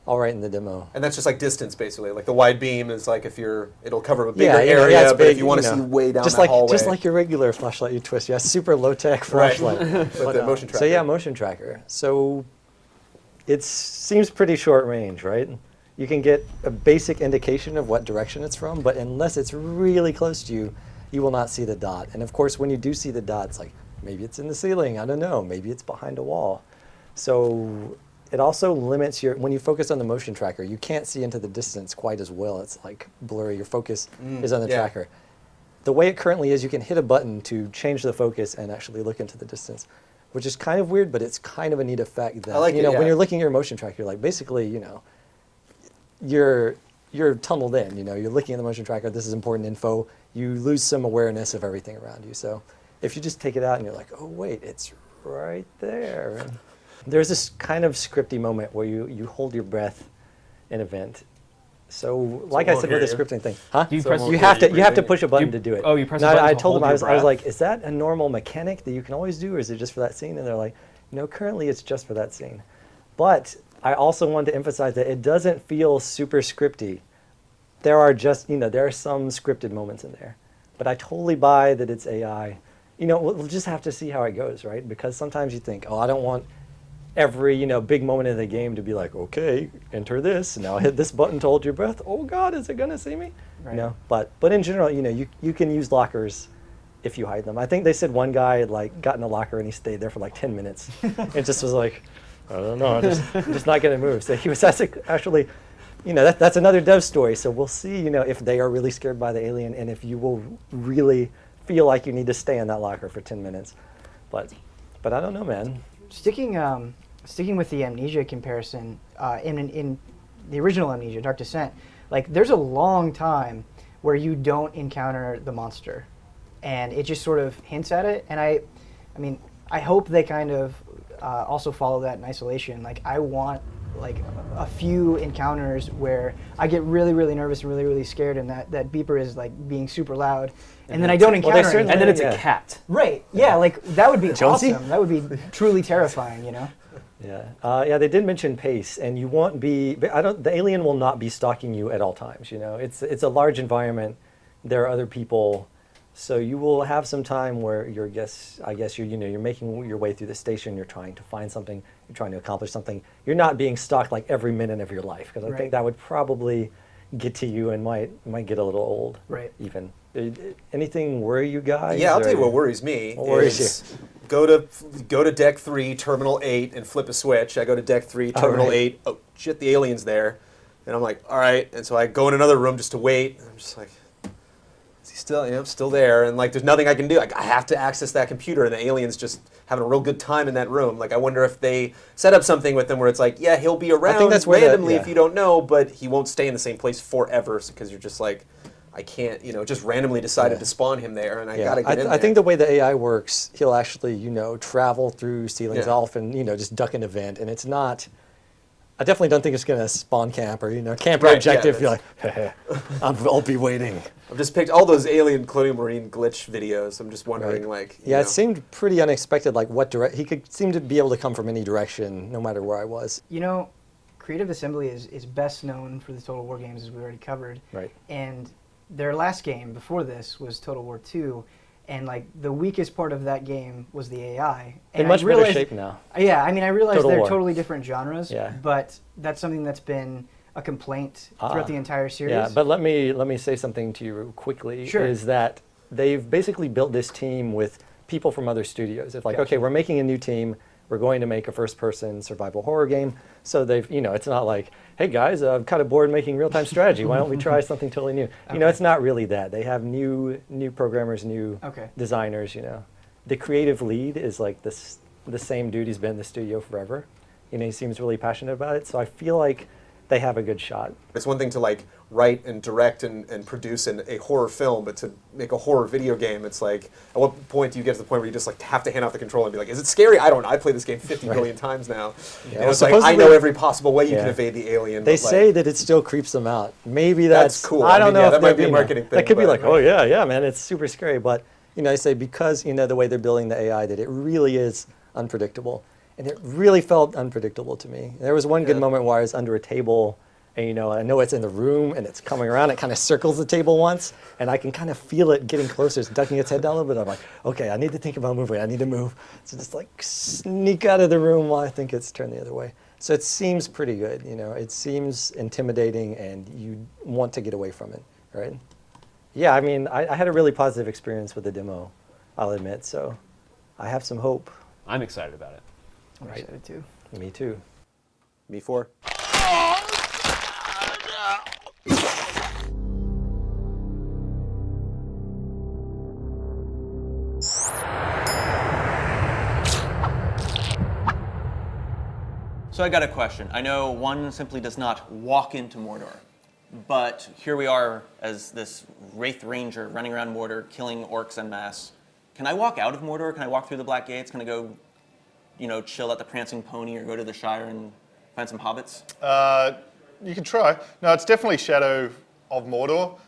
all right in the demo. And that's just like distance, basically. Like the wide beam is like it'll cover a bigger it's area, but big, if you want to see way down just that like hallway. just like your regular flashlight you twist. Yeah, super low tech flashlight. But the motion tracker. So yeah, motion tracker. So it seems pretty short range, right? You can get a basic indication of what direction it's from, but unless it's really close to you, you will not see the dot. And of course, when you do see the dot, it's like maybe it's in the ceiling. I don't know. Maybe it's behind a wall. So it also limits when you focus on the motion tracker, you can't see into the distance quite as well. It's like blurry. Your focus is on the tracker. The way it currently is, you can hit a button to change the focus and actually look into the distance, which is kind of weird, but it's kind of a neat effect that, when you're looking at your motion tracker, you're like, basically, you're tunneled in, you're looking at the motion tracker, this is important info, you lose some awareness of everything around you. So if you just take it out and you're like, oh wait, it's right there. And there's this kind of scripty moment where you hold your breath in a vent. So like I said with the scripting thing, Do you you have to push a button to do it. Oh, you press No, a button I to told them, hold I your was breath? like, is that a normal mechanic that you can always do, or is it just for that scene? And they're like, no, currently it's just for that scene. But I also wanted to emphasize that it doesn't feel super scripty. There are there are some scripted moments in there. But I totally buy that it's AI. We'll just have to see how it goes, right? Because sometimes you think, oh, I don't want every big moment in the game to be like, okay, enter this, now hit this button to hold your breath. Oh God, is it gonna see me? Right. But in general, you can use lockers if you hide them. I think they said one guy had got in a locker and he stayed there for like 10 minutes. It just was like, I don't know, I'm just not gonna move. So he was actually, that's another dev story. So we'll see, if they are really scared by the alien and if you will really feel like you need to stay in that locker for 10 minutes. But I don't know, man. Sticking with the Amnesia comparison, in the original Amnesia, Dark Descent, there's a long time where you don't encounter the monster, and it just sort of hints at it. And I hope they kind of also follow that in Isolation. I want a few encounters where I get really, really nervous and really, really scared, and that beeper is being super loud, and then I don't encounter anything. And then it's a cat. Right? Yeah, that would be Jonesy? awesome. That would be truly terrifying, Yeah, they did mention pace, and you won't be. The alien will not be stalking you at all times. It's a large environment. There are other people, so you will have some time where you're making your way through the station. You're trying to find something. You're trying to accomplish something. You're not being stalked every minute of your life, because I think that would probably get to you and might get a little old. Right. Even. Anything worry you guys? Yeah, I'll tell you what worries me. What worries you? Go to deck 3, terminal 8, and flip a switch. I go to deck 3, terminal 8. Oh shit, the alien's there. And I'm like, all right. And so I go in another room just to wait. And I'm just like, is he still? Yeah, I'm still there. And like, there's nothing I can do. Like, I have to access that computer, and the alien's just having a real good time in that room. Like, I wonder if they set up something with him where it's like, yeah, he'll be around randomly if you don't know, but he won't stay in the same place forever because you're just like, I can't, just randomly decided to spawn him there, and I gotta get in there. I think the way the AI works, he'll actually, travel through ceilings off and, just duck an event, and it's not. I definitely don't think it's going to spawn camp or, camp your objective. You're like, hey, I'll be waiting. I've just picked all those alien Colonial Marine glitch videos. I'm just wondering, it seemed pretty unexpected, like what he could seem to be able to come from any direction, no matter where I was. Creative Assembly is best known for the Total War games, as we already covered. Right. And their last game before this was Total War 2. And the weakest part of that game was the AI. And in much better shape now. Yeah, I realize they're totally different genres, yeah. But that's something that's been a complaint throughout the entire series. Yeah, but let me say something to you quickly. Sure. Is that they've basically built this team with people from other studios. It's like, okay, we're making a new team. We're going to make a first-person survival horror game. So they've, it's not like, hey guys, I'm kind of bored making real-time strategy. Why don't we try something totally new? Okay. It's not really that. They have new programmers, new designers. The creative lead is like the same dude. He's been in the studio forever. He seems really passionate about it. So I feel like they have a good shot. It's one thing to write and direct and produce a horror film, but to make a horror video game, it's like, at what point do you get to the point where you just have to hand off the controller and be like, is it scary? I don't know. I played this game 50 billion times now. Yeah, it's like, I know every possible way you can evade the alien. They say that it still creeps them out. Maybe that's cool. I don't know if that might be a marketing thing. That could be like, oh yeah, man, it's super scary. But, I say because, the way they're building the AI, that it really is unpredictable. And it really felt unpredictable to me. There was one good moment where I was under a table, and I know it's in the room and it's coming around. It kind of circles the table once, and I can kind of feel it getting closer. It's ducking its head down a little bit. I'm like, okay, I need to think about moving. I need to move. So just sneak out of the room while I think it's turned the other way. So it seems pretty good. It seems intimidating, and you want to get away from it, right? Yeah, I had a really positive experience with the demo, I'll admit. So I have some hope. I'm excited about it. I'm excited too. Me too. Me for. So I got a question. I know one simply does not walk into Mordor, but here we are as this Wraith Ranger running around Mordor, killing orcs en masse. Can I walk out of Mordor? Can I walk through the Black Gates? Can I go, chill at the Prancing Pony or go to the Shire and find some hobbits? You can try. No, it's definitely Shadow of Mordor.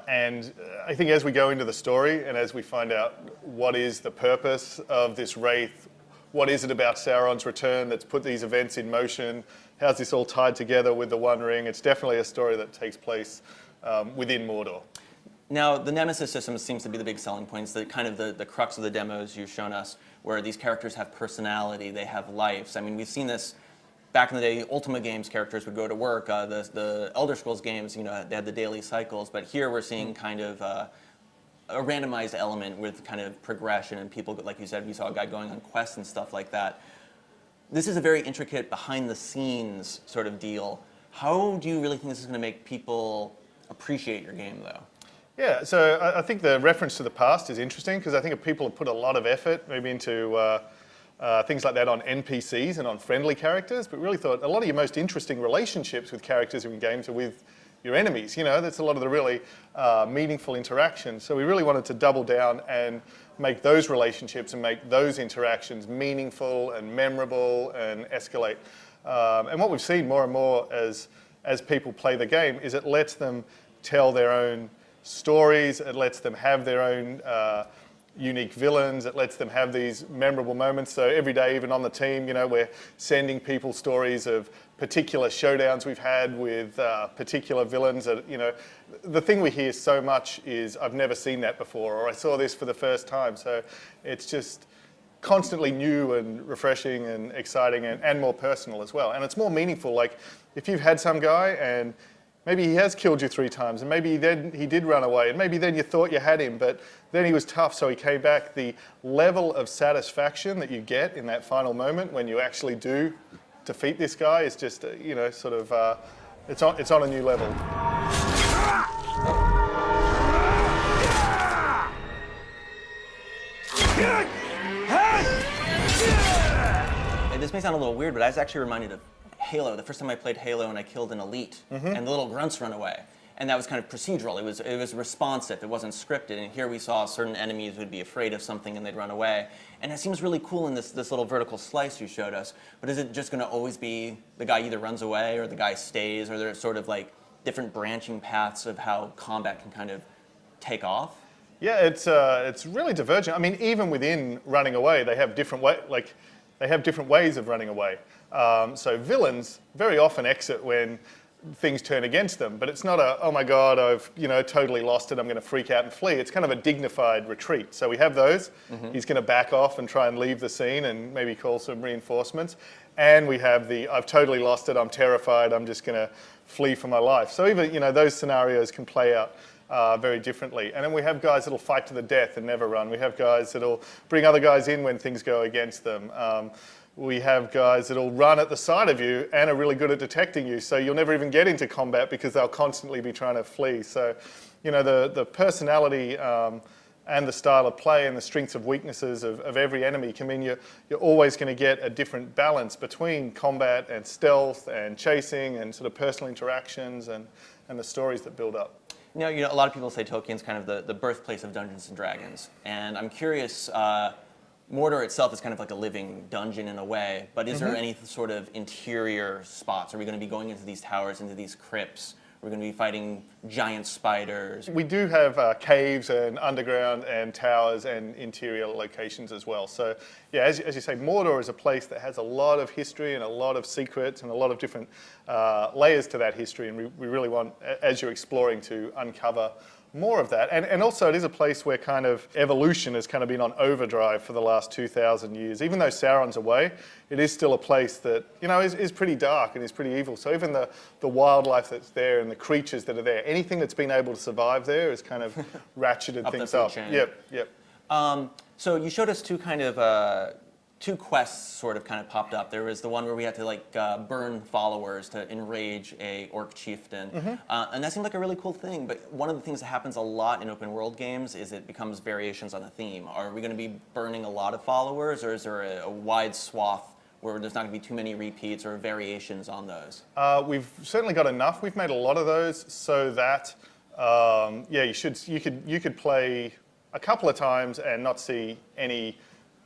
And I think as we go into the story and as we find out what is the purpose of this Wraith, what is it about Sauron's return that's put these events in motion, how's this all tied together with the One Ring, it's definitely a story that takes place within Mordor. Now, the Nemesis system seems to be the big selling point. It's the crux of the demos you've shown us, where these characters have personality, they have lives. We've seen this back in the day. Ultima games characters would go to work. The Elder Scrolls games, they had the daily cycles. But here we're seeing kind of a randomized element with kind of progression, and people, like you said, we saw a guy going on quests and stuff like that. This is a very intricate, behind-the-scenes sort of deal. How do you really think this is going to make people appreciate your game, though? Yeah, so I think the reference to the past is interesting, because I think people have put a lot of effort maybe into things like that on NPCs and on friendly characters, but really thought a lot of your most interesting relationships with characters in games are with your enemies. That's a lot of the really meaningful interactions. So we really wanted to double down and make those relationships and make those interactions meaningful and memorable and escalate. And what we've seen more and more as people play the game is it lets them tell their own stories, it lets them have their own unique villains, it lets them have these memorable moments. So every day, even on the team, we're sending people stories of particular showdowns we've had with particular villains. That, the thing we hear so much is, I've never seen that before, or I saw this for the first time. So it's just constantly new and refreshing and exciting and more personal as well. And it's more meaningful. Like if you've had some guy and maybe he has killed you 3 times, and maybe then he did run away, and maybe then you thought you had him, but then he was tough, so he came back. The level of satisfaction that you get in that final moment when you actually do defeat this guy is just, It's on a new level. This may sound a little weird, but I was actually reminded of Halo. The first time I played Halo and I killed an elite, and the little grunts run away. And that was kind of procedural. It was responsive. It wasn't scripted. And here we saw certain enemies would be afraid of something and they'd run away. And it seems really cool in this little vertical slice you showed us. But is it just going to always be the guy either runs away or the guy stays? Or are there sort of like different branching paths of how combat can kind of take off? Yeah, it's really divergent. I mean, even within running away, they have different ways of running away. So villains very often exit when things turn against them, but it's not a, oh my God, I've totally lost it, I'm going to freak out and flee. It's kind of a dignified retreat. So we have those. He's going to back off and try and leave the scene and maybe call some reinforcements. And we have the, I've totally lost it, I'm terrified, I'm just going to flee for my life. So even those scenarios can play out very differently. And then we have guys that'll fight to the death and never run. We have guys that'll bring other guys in when things go against them. We have guys that'll run at the side of you and are really good at detecting you, so you'll never even get into combat because they'll constantly be trying to flee. So, the personality and the style of play and the strengths and weaknesses of every enemy can mean you're always going to get a different balance between combat and stealth and chasing and sort of personal interactions and the stories that build up. A lot of people say Tolkien's kind of the birthplace of Dungeons and Dragons, and I'm curious. Mordor itself is kind of like a living dungeon in a way, but is there any sort of interior spots? Are we going to be going into these towers, into these crypts? Are we going to be fighting giant spiders? We do have caves and underground and towers and interior locations as well. So yeah, as you say, Mordor is a place that has a lot of history and a lot of secrets and a lot of different layers to that history, and we really want, as you're exploring, to uncover more of that. And also it is a place where kind of evolution has kind of been on overdrive for the last 2,000 years. Even though Sauron's away, it is still a place that, is pretty dark and is pretty evil. So even the wildlife that's there and the creatures that are there, anything that's been able to survive there is kind of ratcheted things up. Yep. So you showed us two quests sort of kind of popped up. There was the one where we had to burn followers to enrage a orc chieftain. And that seemed like a really cool thing, but one of the things that happens a lot in open world games is it becomes variations on a theme. Are we going to be burning a lot of followers, or is there a wide swath where there's not going to be too many repeats or variations on those? We've certainly got enough. We've made a lot of those so that, you could play a couple of times and not see any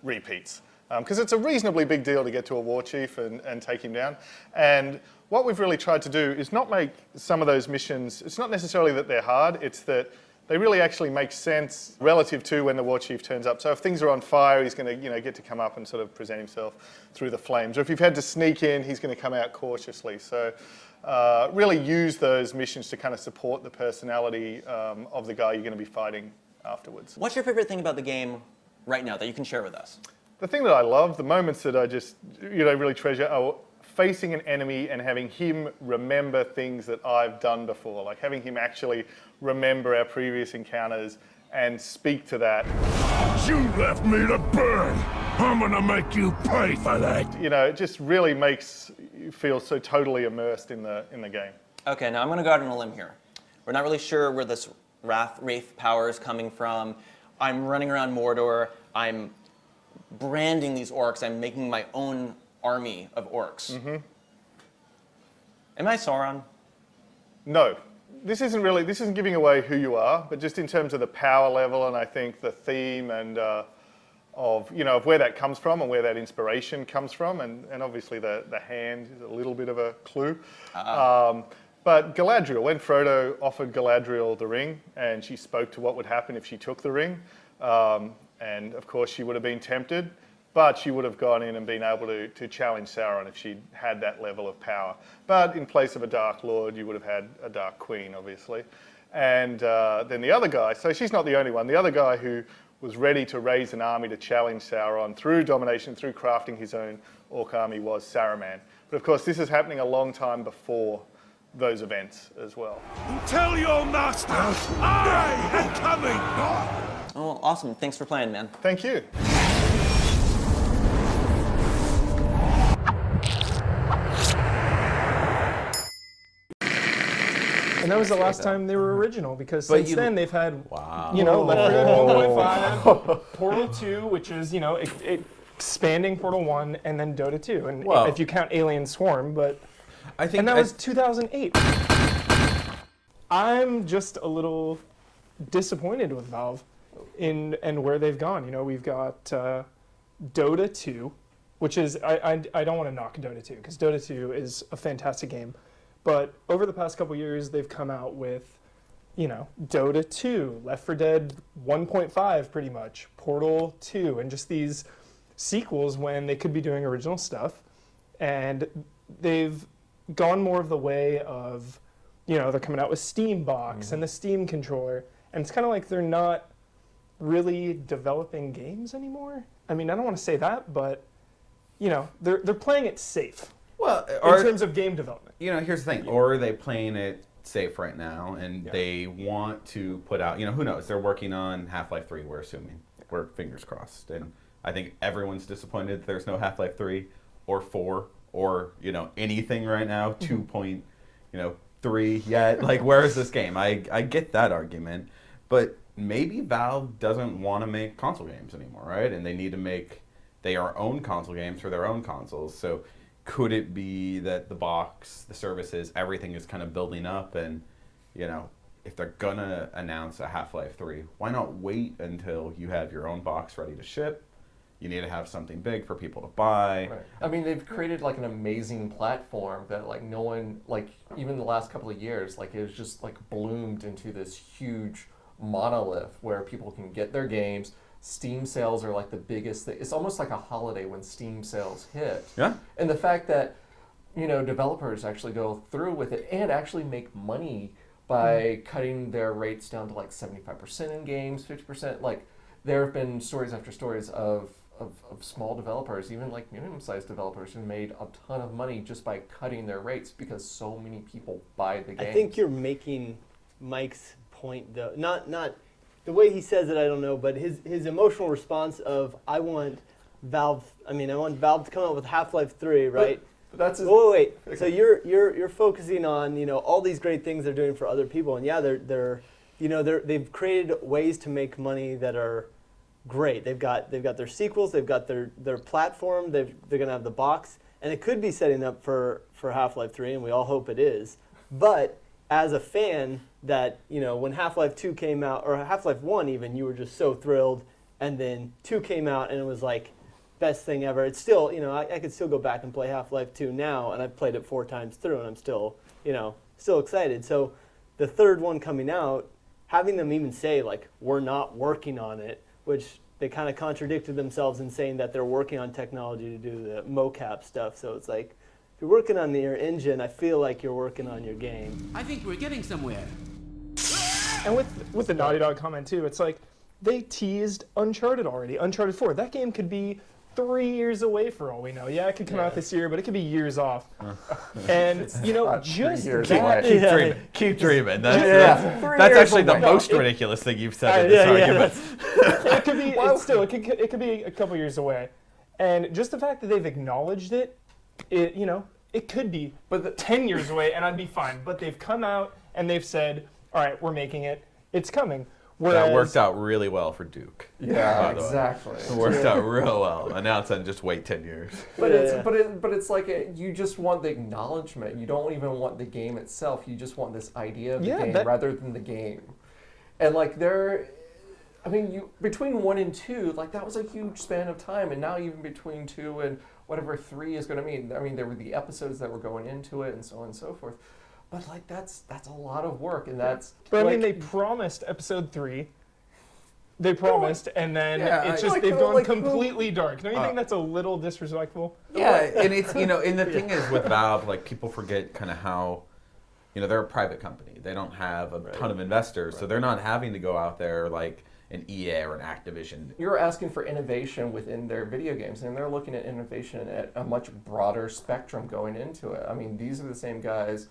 repeats. Because it's a reasonably big deal to get to a war chief and take him down. And what we've really tried to do is not make some of those missions, it's not necessarily that they're hard, it's that they really actually make sense relative to when the war chief turns up. So if things are on fire, he's going to get to come up and sort of present himself through the flames. Or if you've had to sneak in, he's going to come out cautiously. So really use those missions to kind of support the personality of the guy you're going to be fighting afterwards. What's your favorite thing about the game right now that you can share with us? The thing that I love, the moments that I just, really treasure are facing an enemy and having him remember things that I've done before, like having him actually remember our previous encounters and speak to that. You left me to burn. I'm gonna make you pay for that. It just really makes you feel so totally immersed in the game. Okay, now I'm gonna go out on a limb here. We're not really sure where this Wraith power is coming from. I'm running around Mordor. I'm branding these orcs. I'm making my own army of orcs. Am I Sauron? No. This isn't giving away who you are, but just in terms of the power level and I think the theme and of where that comes from and where that inspiration comes from, and obviously the hand is a little bit of a clue. But Galadriel, when Frodo offered Galadriel the ring and she spoke to what would happen if she took the ring, and of course she would have been tempted, but she would have gone in and been able to challenge Sauron if she'd had that level of power. But in place of a Dark Lord, you would have had a Dark Queen, obviously. And then the other guy, so she's not the only one, the other guy who was ready to raise an army to challenge Sauron through domination, through crafting his own orc army, was Saruman. But of course this is happening a long time before those events as well. Tell your master I am coming! Oh, awesome. Thanks for playing, man. Thank you. was the last time they were original, because But since then they've had, Wow. you know, Left 4 Dead 1.5, Portal 2, which is, you know, expanding Portal 1, and then Dota 2, and Well, if you count Alien Swarm, but I think and that was 2008. I'm just a little disappointed with Valve and where they've gone. You know, we've got Dota 2, which is, I don't want to knock Dota 2, because Dota 2 is a fantastic game. But over the past couple years, they've come out with, you know, Dota 2, Left 4 Dead 1.5 pretty much, Portal 2, and just these sequels when they could be doing original stuff. And they've gone more of the way of, you know, they're coming out with Steam Box and the Steam controller. And it's kind of like they're not really developing games anymore. I mean, I don't want to say that, but, you know, they're playing it safe. Well, in terms of game development. You know, here's the thing. Or are they playing it safe right now, and they want to put out, you know, who knows? They're working on Half-Life 3, we're assuming. We're fingers crossed. And I think everyone's disappointed there's no Half-Life 3 or 4 or, you know, anything right now, 2.3 yet. Like, where is this game? I get that argument. But maybe Valve doesn't want to make console games anymore, right? And they need to make their own console games for their own consoles. So could it be that the box, the services, everything is kind of building up, and, you know, if they're gonna announce a Half-Life 3, why not wait until you have your own box ready to ship? You need to have something big for people to buy. Right. I mean, they've created like an amazing platform that like no one, like even the last couple of years, like it was just like bloomed into this huge monolith where people can get their games. Steam sales are like the biggest thing. It's almost like a holiday when Steam sales hit. Yeah. And the fact that, you know, developers actually go through with it and actually make money by cutting their rates down to like 75% in games, 50%. Like, there have been stories after stories of small developers, even like medium-sized developers, who made a ton of money just by cutting their rates because so many people buy the game. I think you're making Mike's point, though. Not the way he says it, I don't know, but his emotional response of, I want Valve to come out with Half-Life 3, right? But that's wait. Okay. So you're focusing on, you know, all these great things they're doing for other people, and yeah, they've created ways to make money that are great. They've got their sequels, they've got their platform, they're gonna have the box, and it could be setting up for Half-Life 3, and we all hope it is. But as a fan, that, you know, when Half-Life 2 came out, or Half-Life 1 even, you were just so thrilled, and then 2 came out and it was like best thing ever. It's still, you know, I could still go back and play Half-Life 2 now, and I've played it 4 times through, and I'm still, you know, still excited. So the third one coming out, having them even say like, we're not working on it, which they kind of contradicted themselves in saying that they're working on technology to do the mocap stuff. So it's like, if you're working on your engine, I feel like you're working on your game. I think we're getting somewhere. And with the Naughty Dog comment too, it's like they teased Uncharted already. Uncharted 4. That game could be 3 years away for all we know. Yeah, it could come out this year, but it could be years off. And you know, just that. Keep dreaming. That's actually the most ridiculous thing you've said in this argument. It could be. It could be a couple years away, and just the fact that they've acknowledged it, you know, it could be 10 years away, and I'd be fine. But they've come out and they've said, all right, we're making it. It's coming. Whereas, that worked out really well for Duke. Yeah, exactly. It worked out real well. And now it's on just wait 10 years. But it's like you just want the acknowledgement. You don't even want the game itself. You just want this idea of the game rather than the game. And like between 1 and 2, like that was a huge span of time. And now even between 2 and whatever 3 is going to mean. I mean, there were the episodes that were going into it and so on and so forth. But like that's a lot of work, and that's. But I mean, they promised episode 3. They promised, and then it's just they've gone completely dark. Don't you think that's a little disrespectful? Yeah, and it's, you know, and the thing is with Valve, like people forget kind of how, you know, they're a private company. They don't have a ton of investors, so they're not having to go out there like an EA or an Activision. You're asking for innovation within their video games, and they're looking at innovation at a much broader spectrum going into it. I mean, these are the same guys.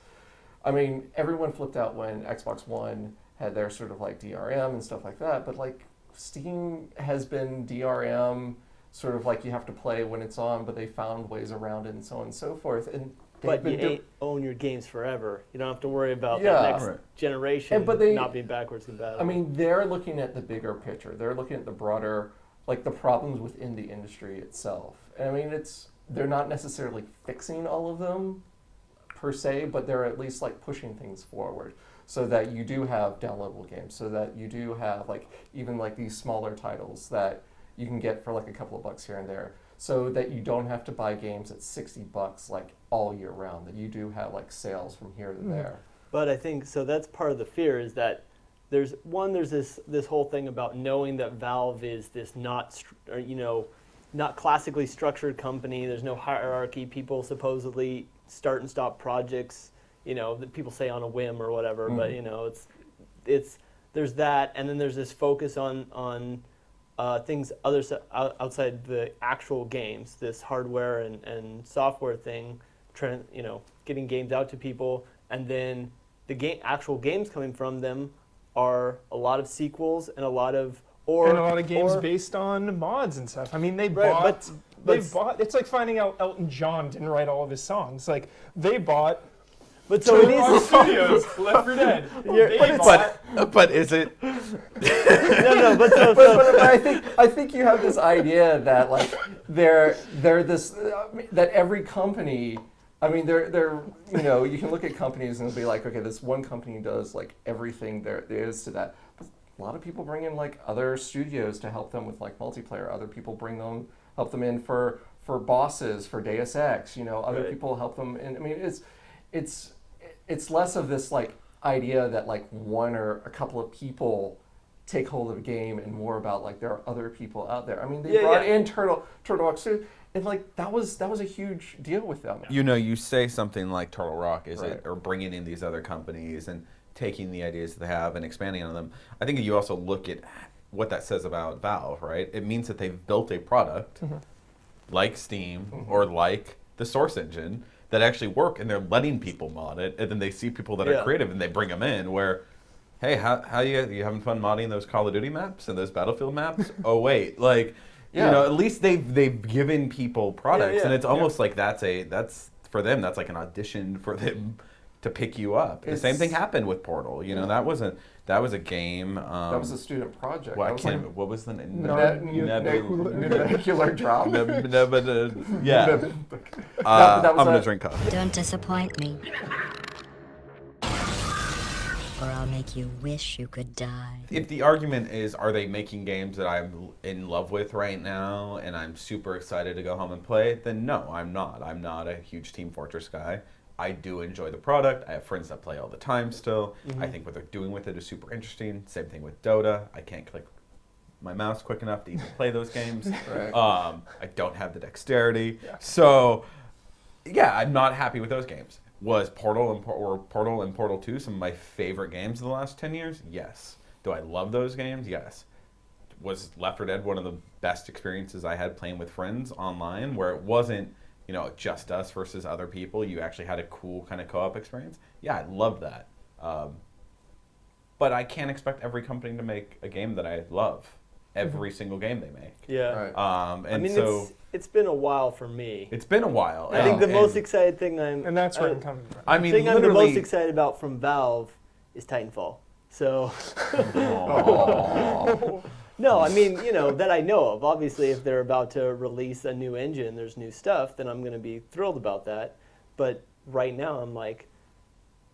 I mean, everyone flipped out when Xbox One had their sort of like DRM and stuff like that, but like Steam has been DRM, sort of like you have to play when it's on, but they found ways around it and so on and so forth. And but you own your games forever. You don't have to worry about the Yeah. next generation not being backwards compatible. I mean, they're looking at the bigger picture. They're looking at the broader, like the problems within the industry itself. And I mean, they're not necessarily fixing all of them per se, but they're at least like pushing things forward so that you do have downloadable games, so that you do have like even like these smaller titles that you can get for like a couple of bucks here and there, so that you don't have to buy games at $60 like all year round, that you do have like sales from here to there. But I think, so that's part of the fear, is that there's this whole thing about knowing that Valve is this not classically structured company. There's no hierarchy. People supposedly start and stop projects, that people say on a whim or whatever, but it's there's that, and then there's this focus on things outside the actual games, this hardware and software thing, getting games out to people, and then the actual games coming from them are a lot of sequels and a lot of games based on mods and stuff. I mean, they bought. It's like finding out Elton John didn't write all of his songs. Like they bought. But so it is Studios, Left 4 Dead. But is it? No. But I think you have this idea that like they're this that every company. I mean, they're you can look at companies and be like, okay, this one company does like everything there is to that. But a lot of people bring in like other studios to help them with like multiplayer. Other people help them in for bosses, for Deus Ex. Other people help them. And I mean, it's less of this like idea that like one or a couple of people take hold of a game, and more about like there are other people out there. I mean, they brought in Turtle Rock, and like that was a huge deal with them. You say something like Turtle Rock, or bringing in these other companies and taking the ideas that they have and expanding on them. I think you also look at what that says about Valve, right? It means that they've built a product like Steam or like the Source Engine that actually work, and they're letting people mod it, and then they see people that are creative and they bring them in. Where, hey, how you having fun modding those Call of Duty maps and those Battlefield maps? Oh wait, like at least they've given people products, and it's almost like that's for them, that's like an audition for them to pick you up. The same thing happened with Portal. That was a game. That was a student project. Well, what was the name? Nuclear drop. Yeah. I'm gonna drink coffee. Don't disappoint me, or I'll make you wish you could die. If the argument is, are they making games that I'm in love with right now and I'm super excited to go home and play, then no, I'm not. I'm not a huge Team Fortress guy. I do enjoy the product. I have friends that play all the time still. I think what they're doing with it is super interesting. Same thing with Dota. I can't click my mouse quick enough to even play those games. I don't have the dexterity. So, I'm not happy with those games. Was Portal and Portal 2 some of my favorite games of the last 10 years? Yes. Do I love those games? Yes. Was Left 4 Dead one of the best experiences I had playing with friends online, where it wasn't just us versus other people? You actually had a cool kind of co-op experience. Yeah, I love that. But I can't expect every company to make a game that I love. Every single game they make. Yeah. And it's been a while for me. It's been a while. I think the most excited thing and that's where I'm coming from. I mean, the thing I'm the most excited about from Valve is Titanfall. So. No, I mean, that I know of. Obviously, if they're about to release a new engine, there's new stuff, then I'm going to be thrilled about that. But right now, I'm like,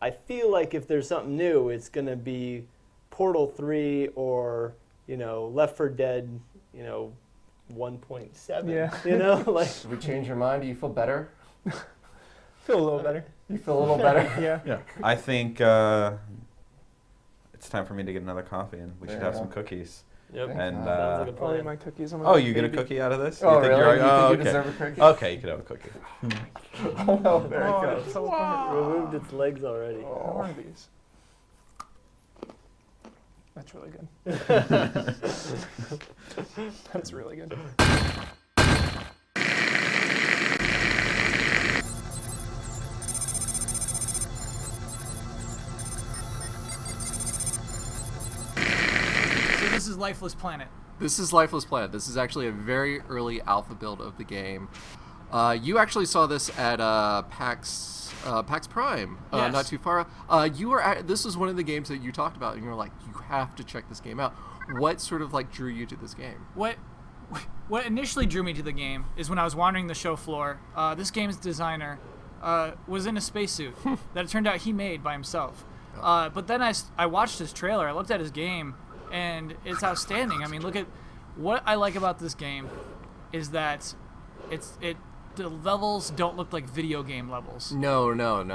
I feel like if there's something new, it's going to be Portal 3 or, Left 4 Dead, 1.7. Yeah. Like. Should we change your mind? Do you feel better? Feel a little better. You feel a little better? Yeah. I think it's time for me to get another coffee, and we should have some cookies. Yep. And I'll eat my cookies. You get a cookie out of this? Oh, you really? You think you deserve a cookie? Okay, you can have a cookie. Oh, there it goes. It removed its legs already. One of these. That's really good. That's really good. This is Lifeless Planet. This is Lifeless Planet. This is actually a very early alpha build of the game. You actually saw this at PAX Prime, Yes. not too far. This was one of the games that you talked about, and you were like, you have to check this game out. What sort of like drew you to this game? What initially drew me to the game is when I was wandering the show floor. This game's designer was in a spacesuit that it turned out he made by himself. But then I watched his trailer. I looked at his game, and it's outstanding. I mean, look at what I like about this game is that the levels don't look like video game levels. No.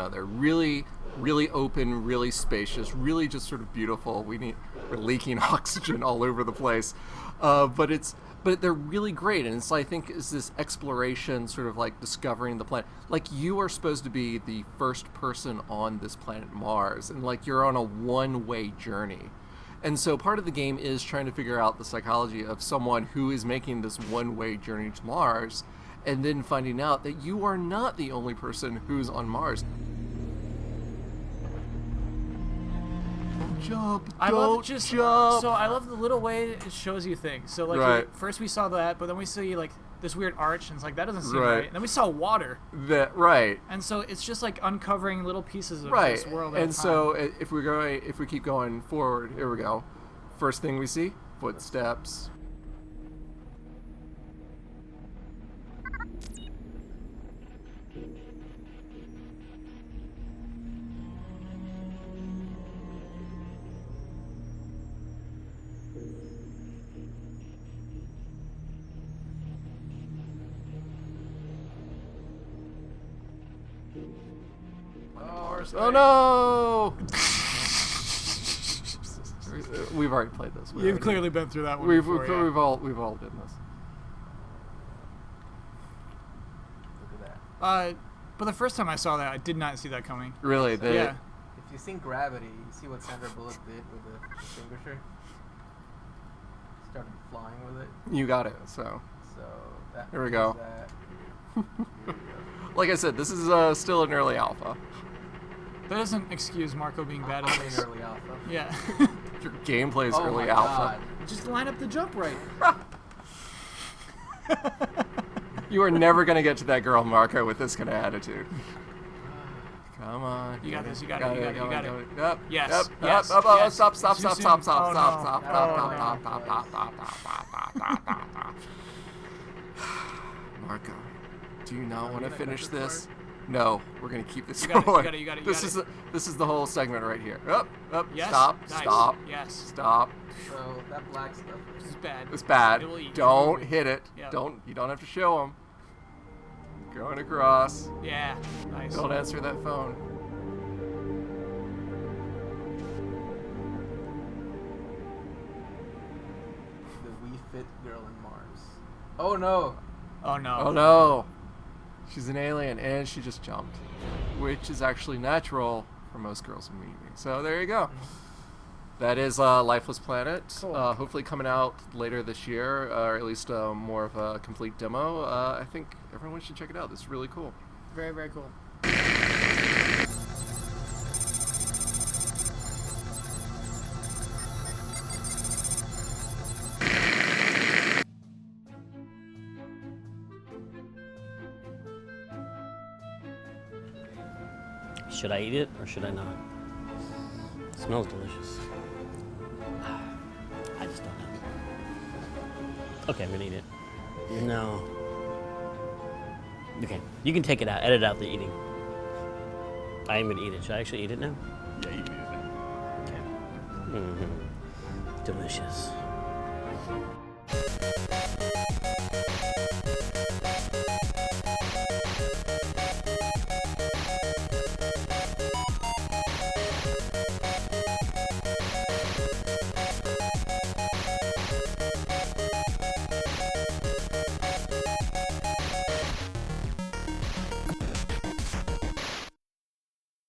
They're really, really open, really spacious, really just sort of beautiful. We're leaking oxygen all over the place, but they're really great, and I think is this exploration, sort of like discovering the planet. Like you are supposed to be the first person on this planet Mars, and like you're on a one-way journey. And so part of the game is trying to figure out the psychology of someone who is making this one-way journey to Mars, and then finding out that you are not the only person who's on Mars. Jump! I love the little way it shows you things. So like Right. first we saw that, but then we see like this weird arch, and it's like that doesn't seem Right. right. And then we saw water. Right. And so it's just like uncovering little pieces of Right. this world. at And a time. so if we keep going forward, here we go. First thing we see, footsteps. Oh no! We've already played this. You've clearly been through that one We've before, yeah. we've all done this. But the first time I saw that, I did not see that coming. Really? Yeah. If you've seen Gravity, you see what Sandra Bullock did with the extinguisher? Started flying with it. You got it. So that here we go. That. Like I said, this is still an early alpha. That doesn't excuse Marco being bad at this. Early alpha. Yeah. Your gameplay is Oh early my alpha. God. Just line up the jump right. You are never gonna get to that girl, Marco, with this kind of attitude. Come on. You got this. You got it. You got it. Up. Yes. Up. Yes. Up. Yes. Stop. Too Stop. soon. Stop. Oh, Stop. no. Marco, do you not want to finish this? No, we're gonna keep this You got it, you going. got it, you got it, you This got is this is the whole segment right here. Up. Yes. Stop. Nice. Stop. Yes. Stop. So that black stuff This is bad. It's bad. It will eat you. Don't hit it. Yep. You don't have to show them. Going across. Yeah. Nice. Don't answer that phone. The Wii Fit girl in Mars. Oh no! Oh no. Oh no. She's an alien and she just jumped. Which is actually natural for most girls in Wii. So there you go. That is Lifeless Planet. Cool. Hopefully coming out later this year, or at least more of a complete demo. I think everyone should check it out. This is really cool. Very, very cool. Should I eat it or should I not? It smells delicious. I just don't know. Okay, I'm gonna eat it. No. Okay, you can take it out. Edit out the eating. I am gonna eat it. Should I actually eat it now? Yeah, you can eat it now. Okay. Delicious.